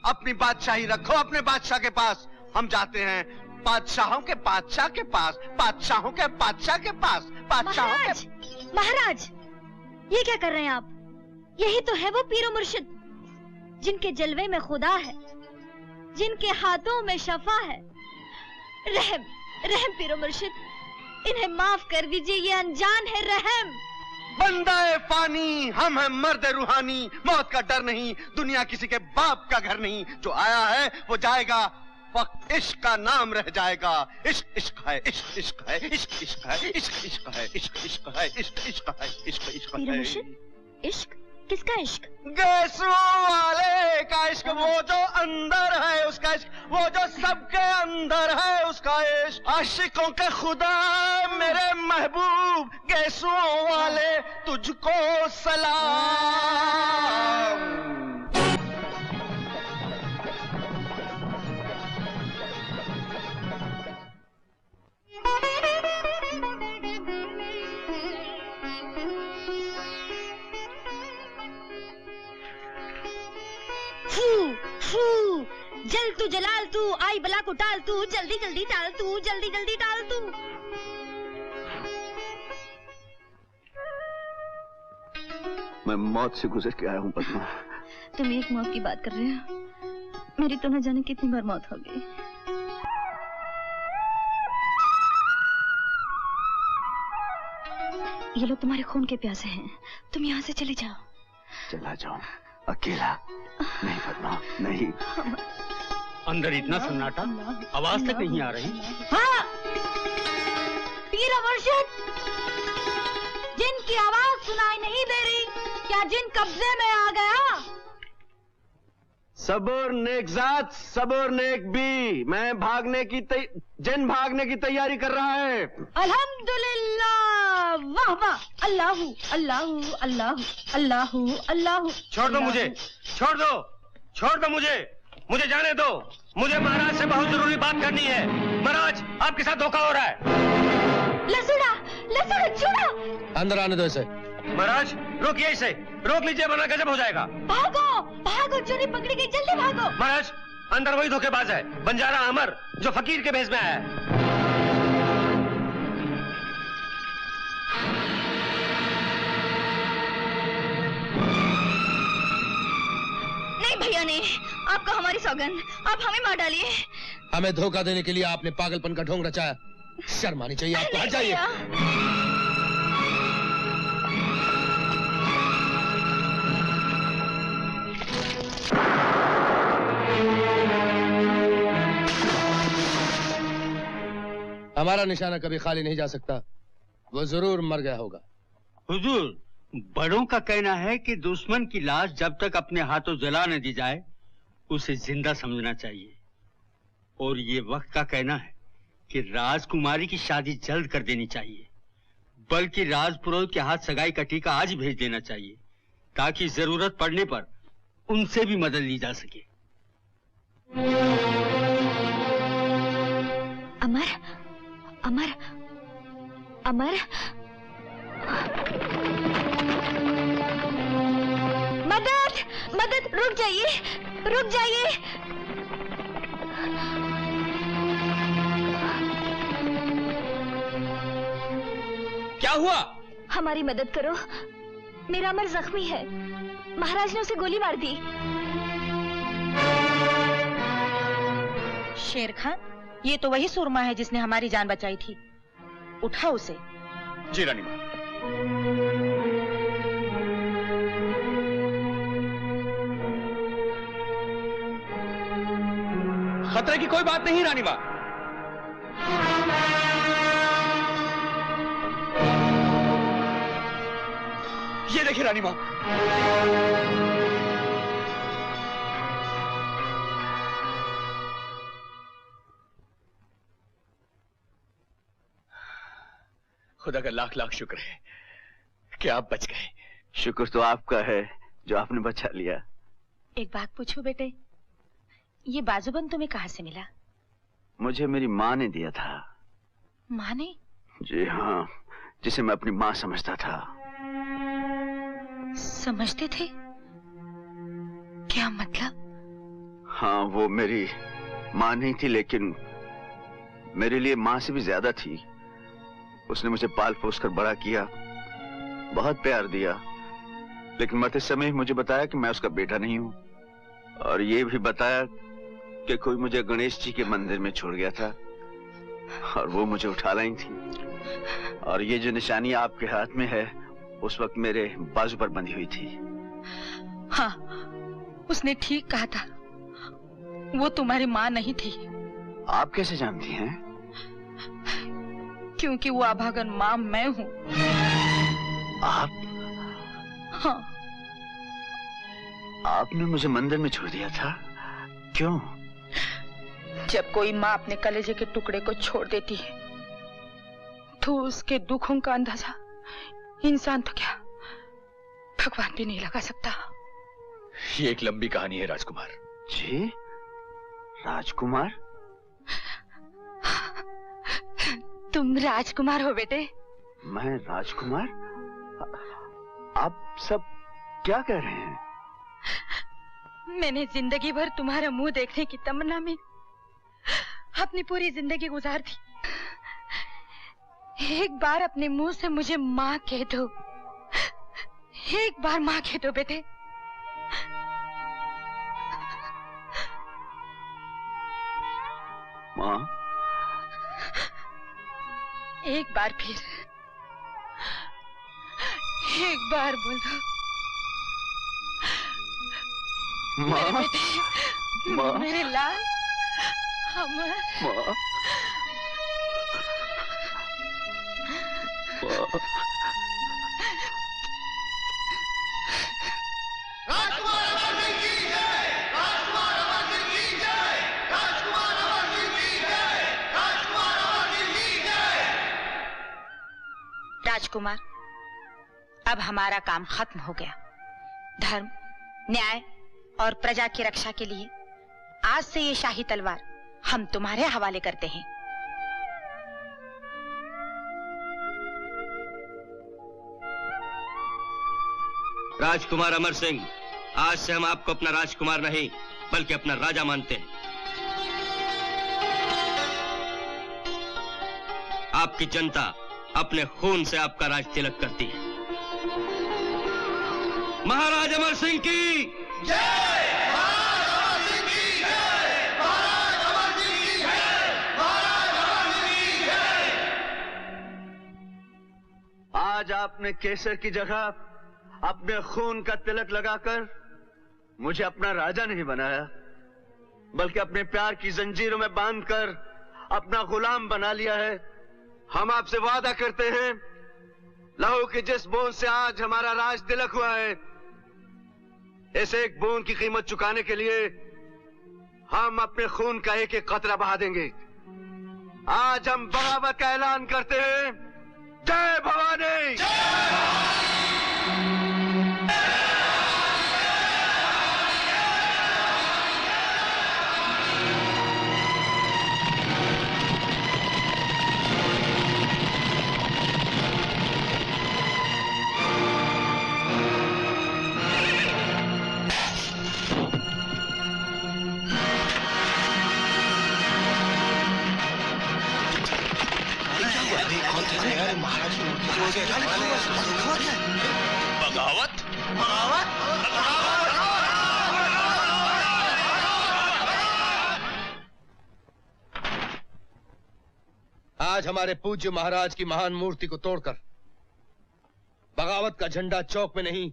अपनी बादशाही रखो अपने बादशाह के पास। हम जाते हैं बादशाहों के बादशाह के पास, बादशाहों के बादशाह के पास, बादशाहों के। महाराज, ये क्या कर रहे हैं आप? यही तो है वो पीरो मुर्शिद जिनके जलवे में खुदा है, जिनके हाथों में शफा है। रहम, रहम पीरो मुर्शिद, इन्हें माफ कर दीजिए, ये अनजान है। रहम। बंदाए फानी, हम हैं मर्द रूहानी, मौत का डर नहीं, दुनिया किसी के बाप का घर नहीं। जो आया है वो जाएगा, वक्त इश्क का नाम रह जाएगा। इश्क इश्क है, इश्क इश्क है, इश्क इश्क है, इश्क इश्क है, इश्क इश्क है, इश्क इश्क है, इश्क इश्क है। इश्क? किसका इश्क? गैसों वाले का इश्क, वो जो अंदर है उसका इश्क, वो जो सबके अंदर है उसका इश्क। आशिकों के खुदा मेरे महबूब, गैसों वाले तुझको सलाम। जल तू जलाल तू, आई बला को टाल तू, जल्दी जल्दी टाल तू, जल्दी जल्दी टाल तू। मैं मौत से गुजर के आया हूं पद्मा। तुम एक मौत की बात कर रहे हो, मेरी तो न जाने कितनी बार मौत हो गई। ये लोग तुम्हारे खून के प्यासे हैं, तुम यहाँ से चले जाओ। चला जाओ अकेला? नहीं पद्मा, नहीं। अंदर इतना सन्नाटा, आवाज तक नहीं आ रही। हाँ, वीर अमरशद, जिनकी आवाज सुनाई नहीं दे रही, क्या जिन कब्जे में आ गया? सबूर नेकजात, सबूर नेक बी, मैं जिन भागने की तैयारी कर रहा है। अल्हम्दुलिल्लाह, वाह वाह, अल्लाहू अल्लाहू अल्लाहू अल्लाहू अल्लाहू। छोड़ दो मुझे, छोड़ दो, छोड़ दो मुझे, मुझे जाने दो। मुझे महाराज से बहुत जरूरी बात करनी है। महाराज, आपके साथ धोखा हो रहा है। लसूड़ा, लसूड़ा, चूड़ा। अंदर आने दो इसे। महाराज, रोकिए इसे, रोक लीजिए वरना गजब हो जाएगा। भागो, भागो, चोरी पकड़ी गई, जल्दी भागो। महाराज, अंदर वही धोखेबाज है, बंजारा अमर, जो फकीर के भेष में आया है। नहीं भैया नहीं, आपको हमारी सौगंध, आप हमें मार डालिए। हमें धोखा देने के लिए आपने पागलपन का ढोंग रचाया, शर्म आनी चाहिए आपको। हट जाइए। हमारा निशाना कभी खाली नहीं जा सकता, वो जरूर मर गया होगा। हुजूर, बड़ों का कहना है कि दुश्मन की लाश जब तक अपने हाथों जला न दी जाए, उसे जिंदा समझना चाहिए। और ये वक्त का कहना है कि राजकुमारी की शादी जल्द कर देनी चाहिए, बल्कि राजपुरोहित के हाथ सगाई का टीका आज ही भेज देना चाहिए, ताकि जरूरत पड़ने पर उनसे भी मदद ली जा सके। अमर, अमर, अमर, मदद, मदद, रुक जाइए, रुक जाइए। क्या हुआ? हमारी मदद करो, मेरा अमर जख्मी है, महाराज ने उसे गोली मार दी। शेर खान, ये तो वही सुरमा है जिसने हमारी जान बचाई थी, उठा उसे। जी रानी माँ। खतरे की कोई बात नहीं रानी माँ। ये देखिए रानी माँ। खुदा का लाख लाख शुक्र है कि आप बच गए। शुक्र तो आपका है जो आपने बचा लिया। एक बात पूछूं बेटे, ये बाजूबंद तुम्हें कहाँ से मिला? मुझे मेरी माँ ने दिया था। माँ ने? जी हाँ, जिसे मैं अपनी माँ समझता था। समझते थे? क्या मतलब? हाँ, वो मेरी माँ नहीं थी, लेकिन मेरे लिए माँ से भी ज्यादा थी। उसने मुझे पाल पोस कर बड़ा किया, बहुत प्यार दिया, लेकिन मरते समय मुझे बताया कि मैं उसका बेटा नहीं हूँ, और ये भी बताया कि कोई मुझे गणेश जी के मंदिर में छोड़ गया था और वो मुझे उठा लाई थी। और ये जो निशानी आपके हाथ में है, उस वक्त मेरे बाजू पर बंधी हुई थी। हाँ, उसने ठीक कहा था, वो तुम्हारी माँ नहीं थी। आप कैसे जानती हैं? क्योंकि वो अभागन माँ मैं हूँ। आप? हाँ। आपने मुझे मंदिर में छोड़ दिया था, क्यों? जब कोई माँ अपने कलेजे के टुकड़े को छोड़ देती है, तो उसके दुखों का अंदाजा इंसान तो क्या, भगवान भी नहीं लगा सकता। ये एक लंबी कहानी है राजकुमार। जी? राजकुमार? तुम राजकुमार हो बेटे? मैं राजकुमार? आप सब क्या कह रहे हैं? मैंने जिंदगी भर तुम्हारा मुंह देखने की तमन्ना में अपनी पूरी जिंदगी गुजार दी। एक बार अपने मुंह से मुझे माँ कह दो, एक बार माँ कह दो बेटे। माँ, एक बार फिर, एक बार बोलो। माँ, मेरे बेटे, माँ, मेरे लाल, अमर। माँ, माँ। राजकुमार, अब हमारा काम खत्म हो गया। धर्म, न्याय और प्रजा की रक्षा के लिए आज से ये शाही तलवार हम तुम्हारे हवाले करते हैं। राजकुमार अमर सिंह, आज से हम आपको अपना राजकुमार नहीं बल्कि अपना राजा मानते हैं। आपकी जनता अपने खून से आपका राज तिलक करती है। महाराज अमर सिंह की जय! महाराज अमर सिंह की जय! महाराज अमर सिंह की जय! महाराज अमर सिंह की जय! आज आपने केसर की जगह अपने खून का तिलक लगाकर मुझे अपना राजा नहीं बनाया, बल्कि अपने प्यार की जंजीरों में बांधकर अपना गुलाम बना लिया है। हम आपसे वादा करते हैं, लहू की जिस बूंद से आज हमारा राज तिलक हुआ है, इस एक बूंद की कीमत चुकाने के लिए हम अपने खून का एक एक कतरा बहा देंगे। आज हम बगावत का ऐलान करते हैं। जय भवानी! बगावत? आज हमारे पूज्य महाराज की महान मूर्ति को तोड़कर बगावत का झंडा चौक में नहीं,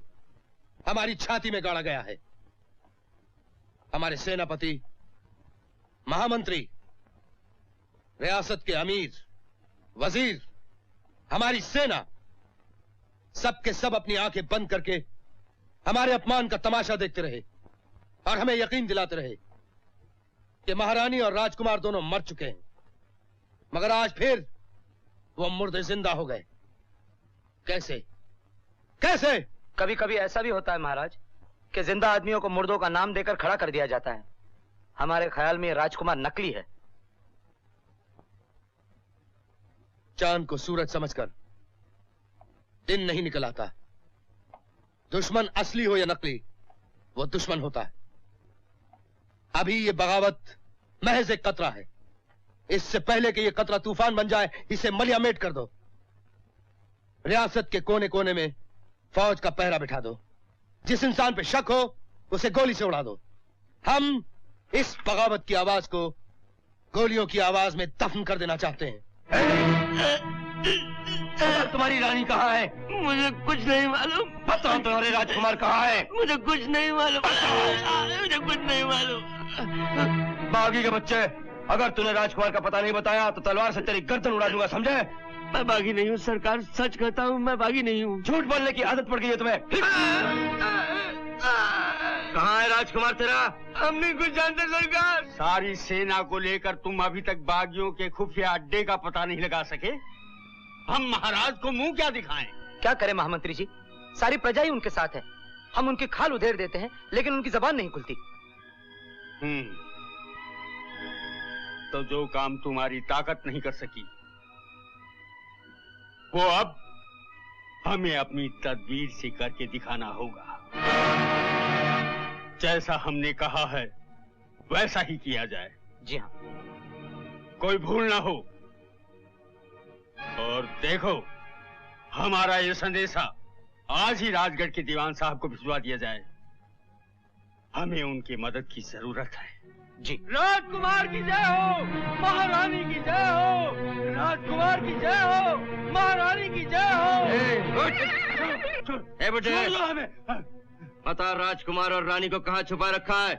हमारी छाती में गाड़ा गया है। हमारे सेनापति, महामंत्री, रियासत के अमीर, वजीर, हमारी सेना, सबके सब अपनी आंखें बंद करके हमारे अपमान का तमाशा देखते रहे और हमें यकीन दिलाते रहे कि महारानी और राजकुमार दोनों मर चुके हैं, मगर आज फिर वो मुर्दे जिंदा हो गए। कैसे? कैसे? कभी कभी ऐसा भी होता है महाराज कि जिंदा आदमियों को मुर्दों का नाम देकर खड़ा कर दिया जाता है। हमारे ख्याल में ये राजकुमार नकली है। चांद को सूरज समझकर दिन नहीं निकल आता। दुश्मन असली हो या नकली, वो दुश्मन होता है। अभी ये बगावत महज एक कतरा है। इससे पहले कि ये कतरा तूफान बन जाए, इसे मलियामेट कर दो। रियासत के कोने कोने में फौज का पहरा बिठा दो। जिस इंसान पे शक हो उसे गोली से उड़ा दो। हम इस बगावत की आवाज को गोलियों की आवाज में दफन कर देना चाहते हैं। तुम्हारी रानी कहाँ है? मुझे कुछ नहीं मालूम। बताओ तुम्हारे राजकुमार कहाँ है? मुझे कुछ नहीं मालूम। मुझे कुछ नहीं मालूम। बागी के बच्चे, अगर तूने राजकुमार का पता नहीं बताया तो तलवार से तेरी गर्दन उड़ा दूंगा, समझे? मैं बागी नहीं हूँ सरकार, सच कहता हूँ, मैं बागी नहीं हूँ। झूठ बोलने की आदत पड़ गई है तुम्हें। कहाँ है राजकुमार तेरा? हम नहीं कुछ जानते सरकार। सारी सेना को लेकर तुम अभी तक बागियों के खुफिया अड्डे का पता नहीं लगा सके? हम महाराज को मुंह क्या दिखाएं? क्या करें महामंत्री जी, सारी प्रजा ही उनके साथ है। हम उनकी खाल उधेड़ देते हैं लेकिन उनकी जबान नहीं खुलती। तो जो काम तुम्हारी ताकत नहीं कर सकी, वो अब हमें अपनी तदबीर से करके दिखाना होगा। जैसा हमने कहा है वैसा ही किया जाए। जी हाँ। कोई भूल ना हो। और देखो, हमारा ये संदेशा आज ही राजगढ़ के दीवान साहब को भिजवा दिया जाए। हमें उनकी मदद की जरूरत है। जी। राजकुमार की जय हो, महारानी की जय हो, राजकुमार की जय हो, महारानी की जय हो। बेटे, बता राजकुमार और रानी को कहाँ छुपा रखा है,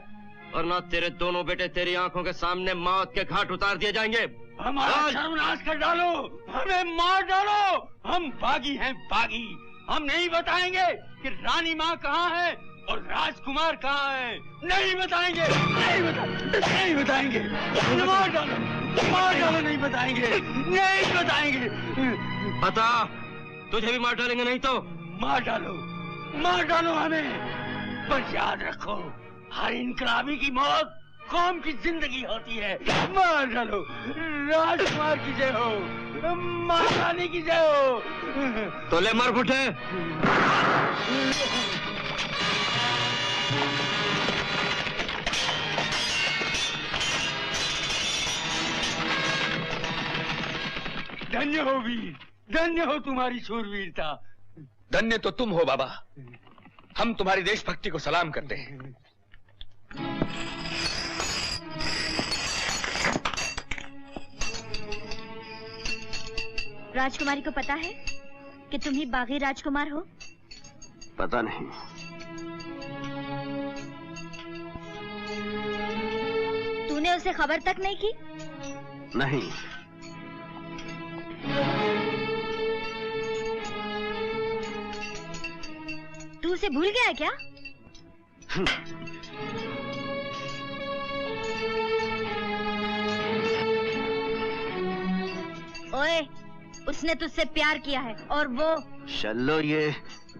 और ना तेरे दोनों बेटे तेरी आंखों के सामने मौत के घाट उतार दिए जाएंगे। हमारा सर्वनाश कर डालो, हमें मार डालो। हम बागी हैं, बागी। हम नहीं बताएंगे कि रानी माँ कहाँ है और राजकुमार कहाँ है। नहीं बताएंगे, नहीं बताएंगे। मार डालो, नहीं बताएंगे, नहीं बताएंगे। बता, तुझे भी मार डालेंगे, नहीं तो मार डालो हमें। पर याद रखो, हर इनकलाबी की मौत कौम की जिंदगी होती है। मार डालो। राजकुमार की जय हो, महारानी की जय हो। तो ले मर फुटे। धन्य हो वीर, धन्य हो तुम्हारी शूरवीरता। धन्य तो तुम हो बाबा, हम तुम्हारी देशभक्ति को सलाम करते हैं। राजकुमारी को पता है कि तुम ही बागी राजकुमार हो? पता नहीं। तूने उसे खबर तक नहीं की? नहीं। तू उसे भूल गया क्या? ओए, उसने तुझसे प्यार किया है और वो। शल्लो, ये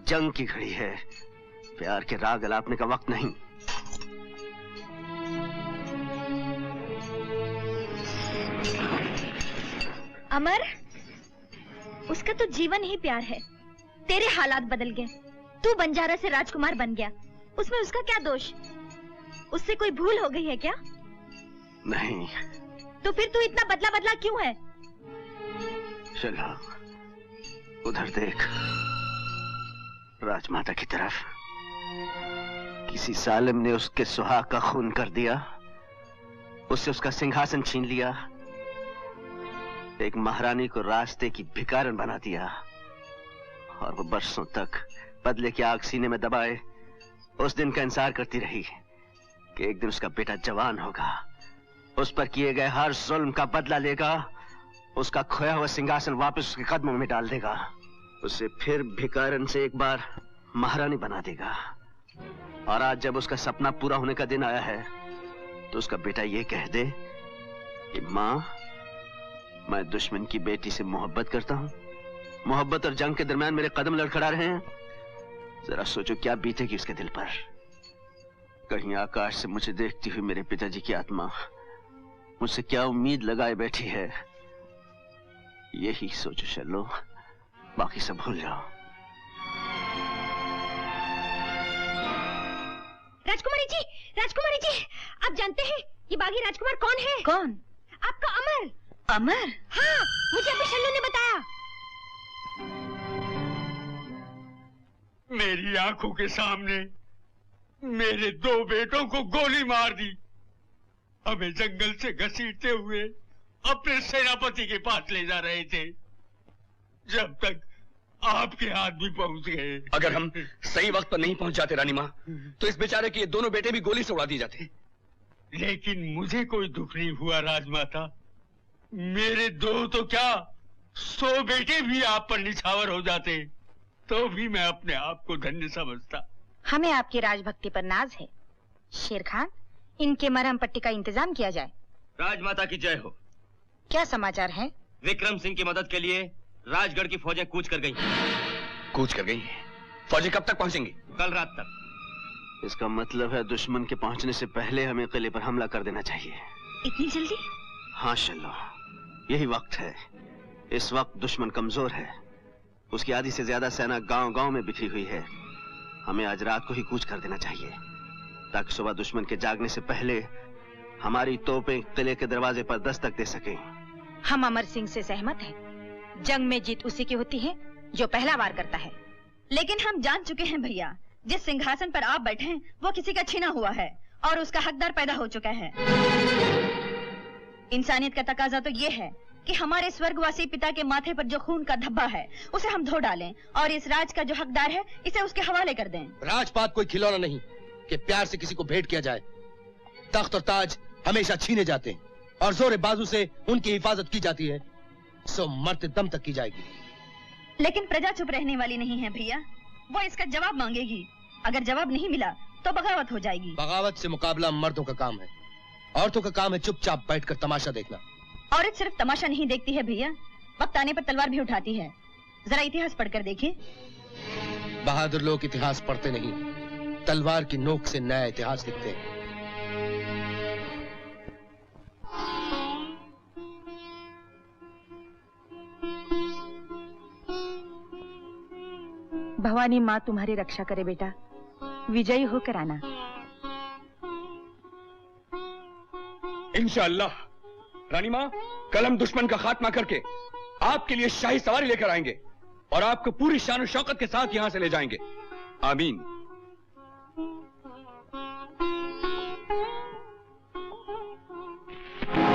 जंग की घड़ी है, प्यार के राग अलापने का वक्त नहीं। अमर, उसका तो जीवन ही प्यार है। तेरे हालात बदल गए, तू बंजारा से राजकुमार बन गया। उसमें उसका क्या दोष? उससे कोई भूल हो गई है क्या? नहीं। तो फिर तू इतना बदला बदला क्यों है? चलो, उधर देख, राजमाता की तरफ। किसी जालिम ने उसके सुहाग का खून कर दिया, उससे उसका सिंहासन छीन लिया, एक महारानी को रास्ते की भिखारन बना दिया, और वो बरसों तक बदले की आग सीने में दबाए उस दिन का इंतजार करती रही कि एक दिन उसका बेटा जवान होगा, उस पर किए गए हर जुल्म का बदला लेगा, उसका खोया हुआ सिंहासन वापस उसके कदमों में डाल देगा, उसे फिर भिखारन से एक बार महारानी बना देगा। और आज जब उसका सपना पूरा होने का दिन आया है, तो उसका बेटा ये कह दे कि माँ, मैं दुश्मन की बेटी से मोहब्बत करता हूँ। मोहब्बत और जंग के दरमियान मेरे कदम लड़खड़ा रहे हैं। जरा सोचो क्या बीतेगी उसके दिल पर। कहीं आकाश से मुझे देखती हुई मेरे पिताजी की आत्मा मुझसे क्या उम्मीद लगाए बैठी है। यही सोचो शल्लो, बाकी सब भूल जाओ। राजकुमारी जी, आप जानते हैं ये बागी राजकुमार कौन है? कौन? आपका अमर। अमर? हाँ, मुझे अभी शल्लू ने बताया। मेरी आंखों के सामने मेरे 2 बेटों को गोली मार दी। हमें जंगल से घसीटते हुए अपने सेनापति के पास ले जा रहे थे, जब तक आपके हाथ भी पहुंच गए। अगर हम सही वक्त पर नहीं पहुंच जाते रानी माँ, तो इस बेचारे के ये दोनों बेटे भी गोली से उड़ा दिए जाते। लेकिन मुझे कोई दुख नहीं हुआ राजमाता। मेरे 2 तो क्या 100 बेटे भी आप पर निछावर हो जाते, तो भी मैं अपने आप को धन्य समझता। हमें आपकी राजभक्ति पर नाज है। शेर खान, इनके मरहम पट्टी का इंतजाम किया जाए। राजमाता की जय हो। क्या समाचार है? विक्रम सिंह की मदद के लिए राजगढ़ की फौजें कूच कर गई। कूच कर गई? फौजें कब तक पहुंचेंगी? कल रात तक। इसका मतलब है दुश्मन के पहुंचने से पहले हमें किले पर हमला कर देना चाहिए। इतनी जल्दी? हाँ शल्लो, यही वक्त है। इस वक्त दुश्मन कमजोर है, उसकी आधी से ज्यादा सेना गांव-गांव में बिखरी हुई है। हमें आज रात को ही कूच कर देना चाहिए, ताकि सुबह दुश्मन के जागने से पहले हमारी तोपें किले के दरवाजे पर दस्तक दे सकें। हम अमर सिंह से सहमत हैं। जंग में जीत उसी की होती है जो पहला वार करता है। लेकिन हम जान चुके हैं भैया, जिस सिंहासन पर आप बैठे हैं वो किसी का छीना हुआ है, और उसका हकदार पैदा हो चुका है। इंसानियत का तकाजा तो ये है कि हमारे स्वर्गवासी पिता के माथे पर जो खून का धब्बा है उसे हम धो डालें और इस राज का जो हकदार है इसे उसके हवाले कर दें। राजपाट कोई खिलौना नहीं कि प्यार से किसी को भेंट किया जाए। तख्त और ताज हमेशा छीने जाते हैं और जोरे बाजू से उनकी हिफाजत की जाती है, सो मरते दम तक की जाएगी। लेकिन प्रजा चुप रहने वाली नहीं है भैया, वो इसका जवाब मांगेगी। अगर जवाब नहीं मिला तो बगावत हो जाएगी। बगावत से मुकाबला मर्दों का काम है, औरतों का काम है चुपचाप बैठकर तमाशा देखना। औरत सिर्फ तमाशा नहीं देखती है भैया, वक्त आने पर तलवार भी उठाती है। जरा इतिहास पढ़कर देखिए। बहादुर लोग इतिहास पढ़ते नहीं, तलवार की नोक से नया इतिहास लिखते हैं। भवानी माँ तुम्हारी रक्षा करे बेटा, विजयी होकर आना। इंशाअल्लाह। रानी माँ, कल हम दुश्मन का खात्मा करके आपके लिए शाही सवारी लेकर आएंगे और आपको पूरी शान और शौकत के साथ यहाँ से ले जाएंगे। आमीन।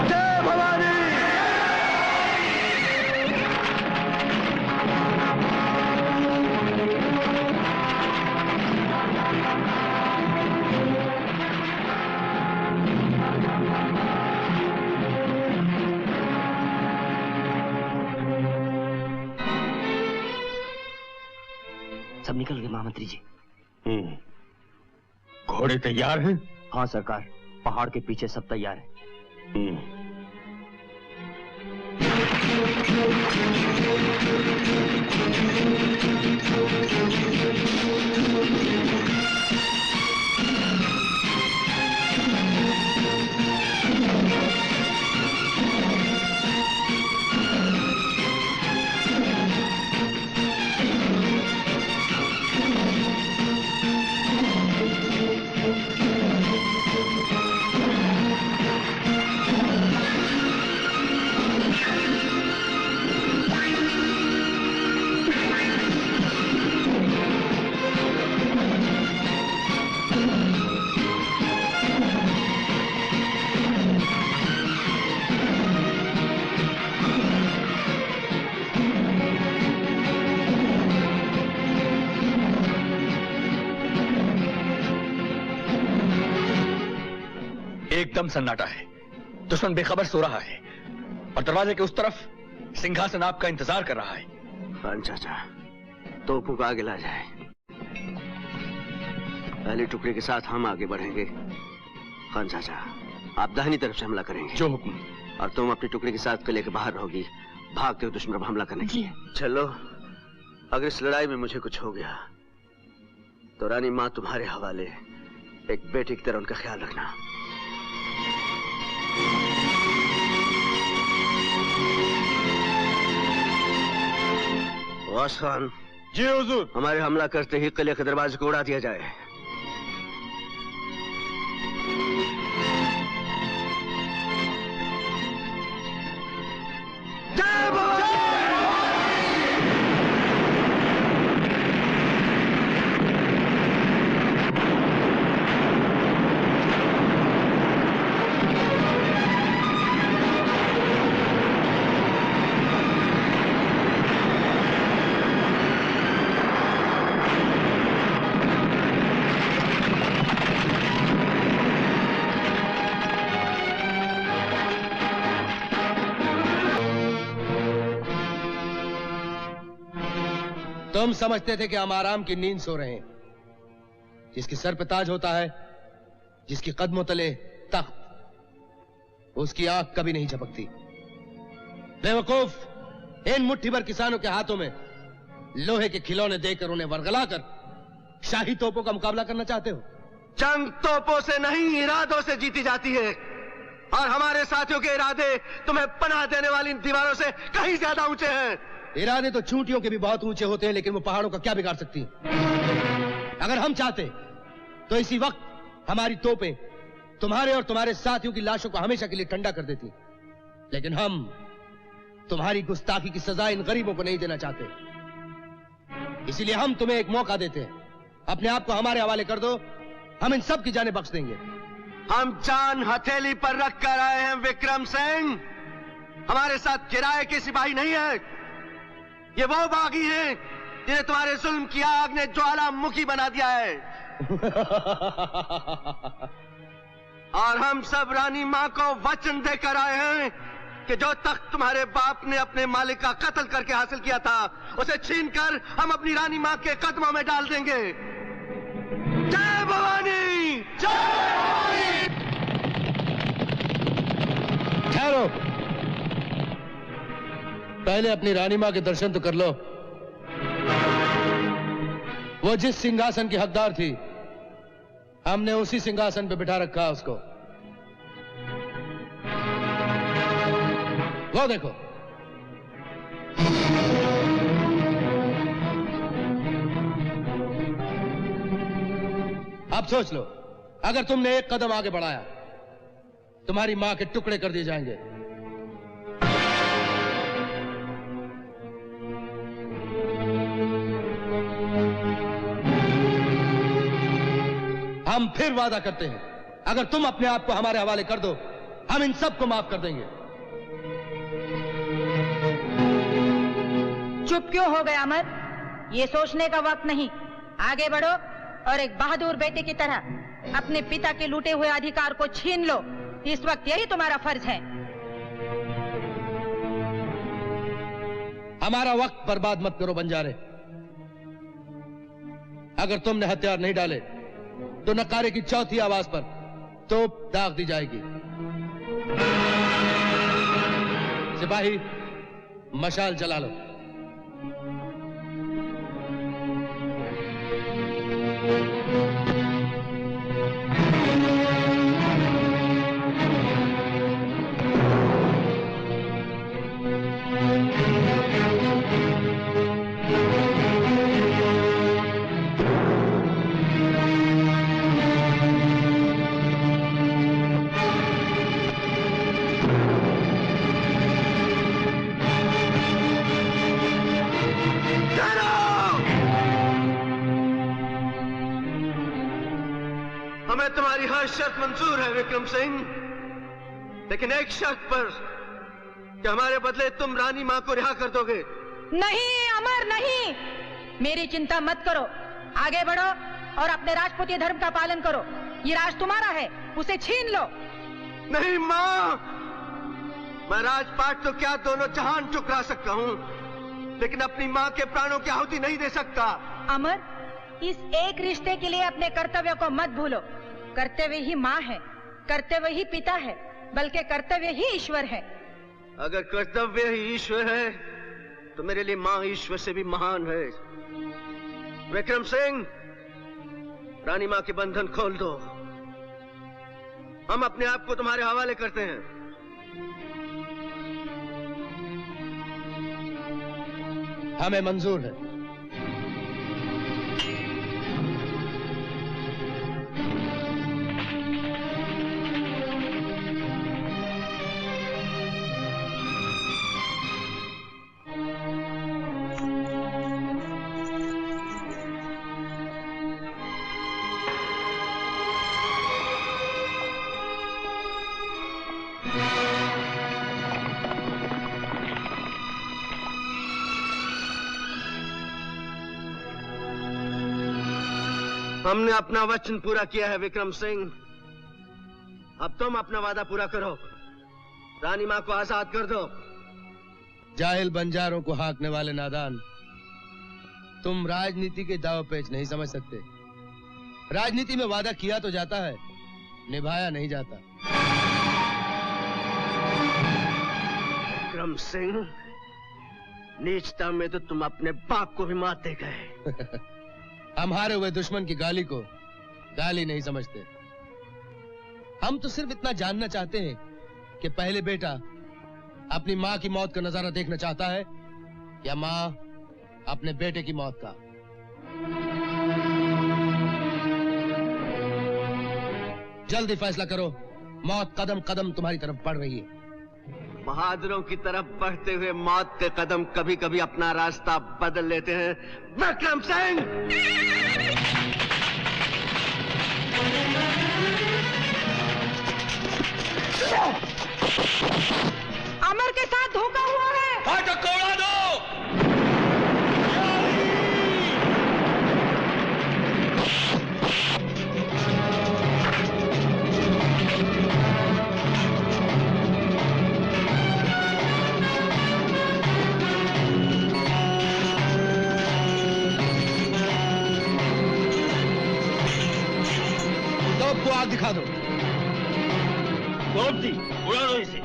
जय भवानी। सब निकल गए महामंत्री जी। घोड़े तैयार हैं? हाँ सरकार, पहाड़ के पीछे सब तैयार है। एकदम सन्नाटा है, दुश्मन बेखबर सो रहा है और दरवाजे के उस तरफ सिंहासन आपका इंतजार कर रहा है। खान चाचा, तोपों को आगे ला जाए। पहली टुकड़ी के साथ हम आगे बढ़ेंगे। खान चाचा, आप दाहिनी तरफ से हमला करेंगे। जो हुक्म। और तुम अपनी टुकड़ी के साथ किले के बाहर रहोगी, भागते हुए दुश्मन पर हमला करने की। चलो, अगर इस लड़ाई में मुझे कुछ हो गया तो रानी माँ तुम्हारे हवाले। एक बेटी की तरह उनका ख्याल रखना। वास खान। जी हुजूर। हमारे हमला करते ही किले के दरवाजे को उड़ा दिया जाए। जय भवानी। तुम समझते थे कि हम आराम की नींद सो रहे हैं। जिसके सर पे ताज होता है, जिसकी कदमों तले तख्त, उसकी आंख कभी नहीं झपकती। बेवकूफ, इन मुट्ठी भर किसानों के हाथों में लोहे के खिलौने देकर उन्हें वरगलाकर शाही तोपों का मुकाबला करना चाहते हो। जंग तोपों से नहीं, इरादों से जीती जाती है। और हमारे साथियों के इरादे तुम्हें पनाह देने वाली इन दीवारों से कहीं ज्यादा ऊंचे हैं। इरादे तो चूंटियों के भी बहुत ऊंचे होते हैं, लेकिन वो पहाड़ों का क्या बिगाड़ सकती हैं? अगर हम चाहते तो इसी वक्त हमारी तोपें तुम्हारे और तुम्हारे साथियों की लाशों को हमेशा के लिए ठंडा कर देती। लेकिन हम तुम्हारी गुस्ताखी की सजा इन गरीबों को नहीं देना चाहते। इसीलिए हम तुम्हें एक मौका देते हैं। अपने आप को हमारे हवाले कर दो, हम इन सब की जानें बख्श देंगे। हम जान हथेली पर रख कर आए हैं विक्रम सिंह। हमारे साथ किराए के सिपाही नहीं है। ये वो बागी हैं जिन्हें तुम्हारे जुल्म की आग ने ज्वालामुखी बना दिया है। और हम सब रानी मां को वचन देकर आए हैं कि जो तख्त तुम्हारे बाप ने अपने मालिक का कत्ल करके हासिल किया था, उसे छीनकर हम अपनी रानी मां के कदमों में डाल देंगे। जय भवानी, जय भवानी। ठहरो, पहले अपनी रानी मां के दर्शन तो कर लो। वो जिस सिंहासन की हकदार थी, हमने उसी सिंहासन पे बिठा रखा है उसको। वो देखो, अब सोच लो, अगर तुमने एक कदम आगे बढ़ाया, तुम्हारी मां के टुकड़े कर दिए जाएंगे। हम फिर वादा करते हैं, अगर तुम अपने आप को हमारे हवाले कर दो, हम इन सबको माफ कर देंगे। चुप क्यों हो गए अमर? ये सोचने का वक्त नहीं, आगे बढ़ो और एक बहादुर बेटे की तरह अपने पिता के लूटे हुए अधिकार को छीन लो। इस वक्त यही तुम्हारा फर्ज है। हमारा वक्त बर्बाद मत करो बंजारे। अगर तुमने हथियार नहीं डाले तो नकारे की चौथी आवाज पर तोप दाग दी जाएगी। सिपाही, मशाल जला लो। हमें तुम्हारी हर शर्त मंजूर है विक्रम सिंह, लेकिन एक शर्त पर, कि हमारे बदले तुम रानी मां को रिहा कर दोगे। नहीं अमर, नहीं। मेरी चिंता मत करो, आगे बढ़ो और अपने राजपूती धर्म का पालन करो। ये राज तुम्हारा है, उसे छीन लो। नहीं मां, मैं राजपाट तो क्या दोनों जहान ठुकरा सकता हूँ, लेकिन अपनी मां के प्राणों की आहुति नहीं दे सकता। अमर, इस एक रिश्ते के लिए अपने कर्तव्य को मत भूलो। कर्तव्य ही माँ है, कर्तव्य ही पिता है, बल्कि कर्तव्य ही ईश्वर है। अगर कर्तव्य ही ईश्वर है, तो मेरे लिए माँ ईश्वर से भी महान है। विक्रम सिंह, रानी माँ के बंधन खोल दो। हम अपने आप को तुम्हारे हवाले करते हैं। हमें मंजूर है। हमने अपना वचन पूरा किया है विक्रम सिंह। अब तुम अपना वादा पूरा करो, रानी मां को आजाद कर दो। जाहिल बंजारों को हाँकने वाले नादान, तुम राजनीति के दाव पेच नहीं समझ सकते। राजनीति में वादा किया तो जाता है, निभाया नहीं जाता। विक्रम सिंह, नीचता में तो तुम अपने बाप को भी मार दे गए। हम हारे हुए दुश्मन की गाली को गाली नहीं समझते। हम तो सिर्फ इतना जानना चाहते हैं कि पहले बेटा अपनी माँ की मौत का नजारा देखना चाहता है या माँ अपने बेटे की मौत का। जल्दी फैसला करो, मौत कदम कदम तुम्हारी तरफ बढ़ रही है। बहादुरों की तरफ बढ़ते हुए मौत के कदम कभी कभी अपना रास्ता बदल लेते हैं। विक्रम सिंह, अमर के साथ धोखा हुआ है। फाटक को उड़ा दो। सबको आग दिखा दो। तोप दी, उड़ा दो इसे।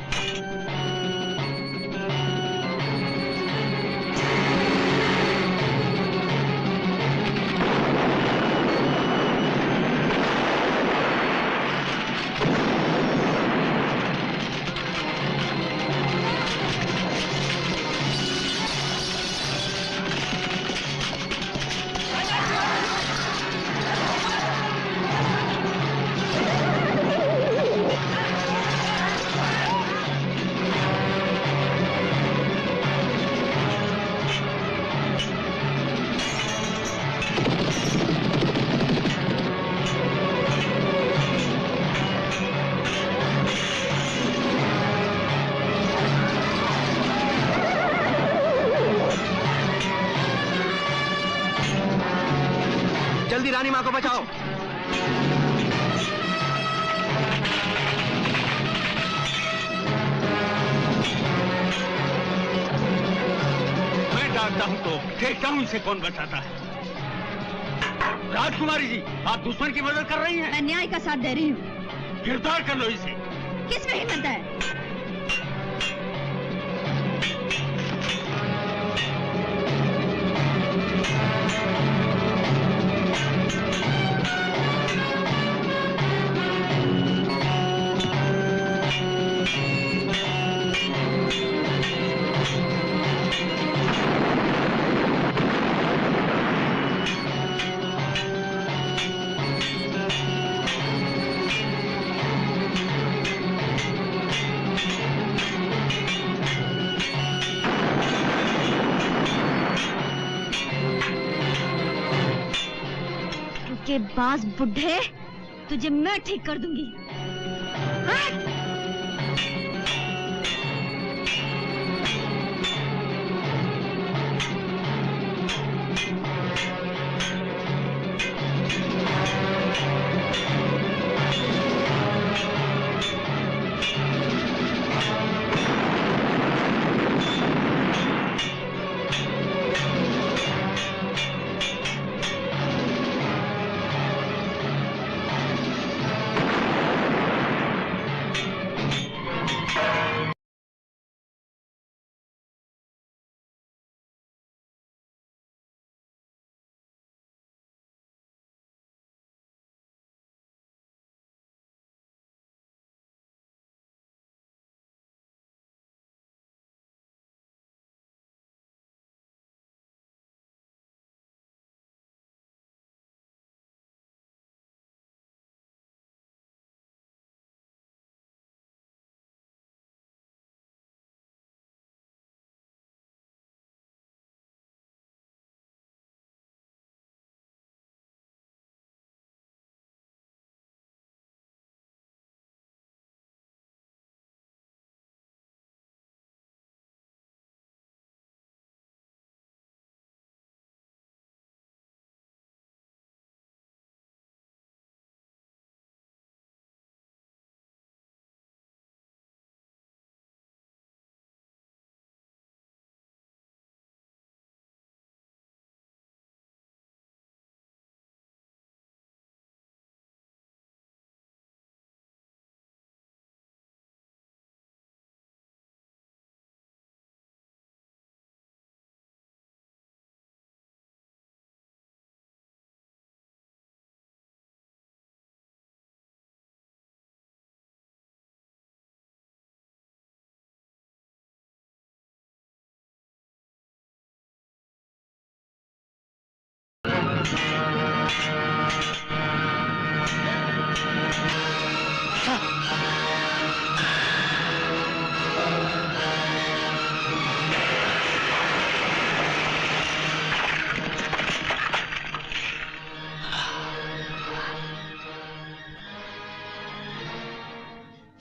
जल्दी रानी माँ को बचाओ। मैं डांटता हूँ तो देखता हूँ इसे कौन बचाता है। राजकुमारी जी, आप दुश्मन की मदद कर रही हैं। मैं न्याय का साथ दे रही हूँ। गिरफ्तार कर लो इसे। किस में हिम्मत है? के बाज बुढ़े, तुझे मैं ठीक कर दूंगी। हट!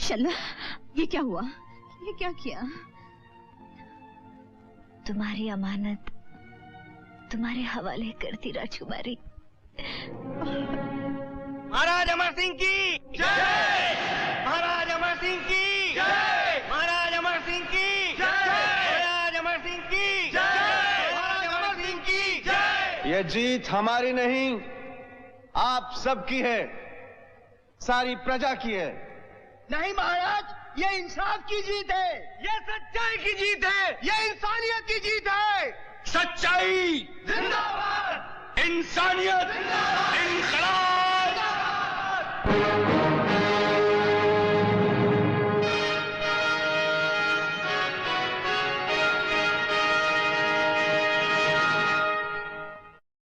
शल्ला, ये क्या हुआ? ये क्या किया? तुम्हारी अमानत तुम्हारे हवाले करती राजकुमारी। महाराज अमर सिंह की जय! महाराज अमर सिंह की जय! महाराज अमर सिंह की जय! महाराज अमर सिंह की जय! महाराज अमर सिंह की जय! ये जीत हमारी नहीं, आप सबकी है, सारी प्रजा की है। नहीं महाराज, ये इंसाफ की जीत है, ये सच्चाई की जीत है, ये इंसानियत की जीत है। सच्चाई जिंदाबाद, इंसानियत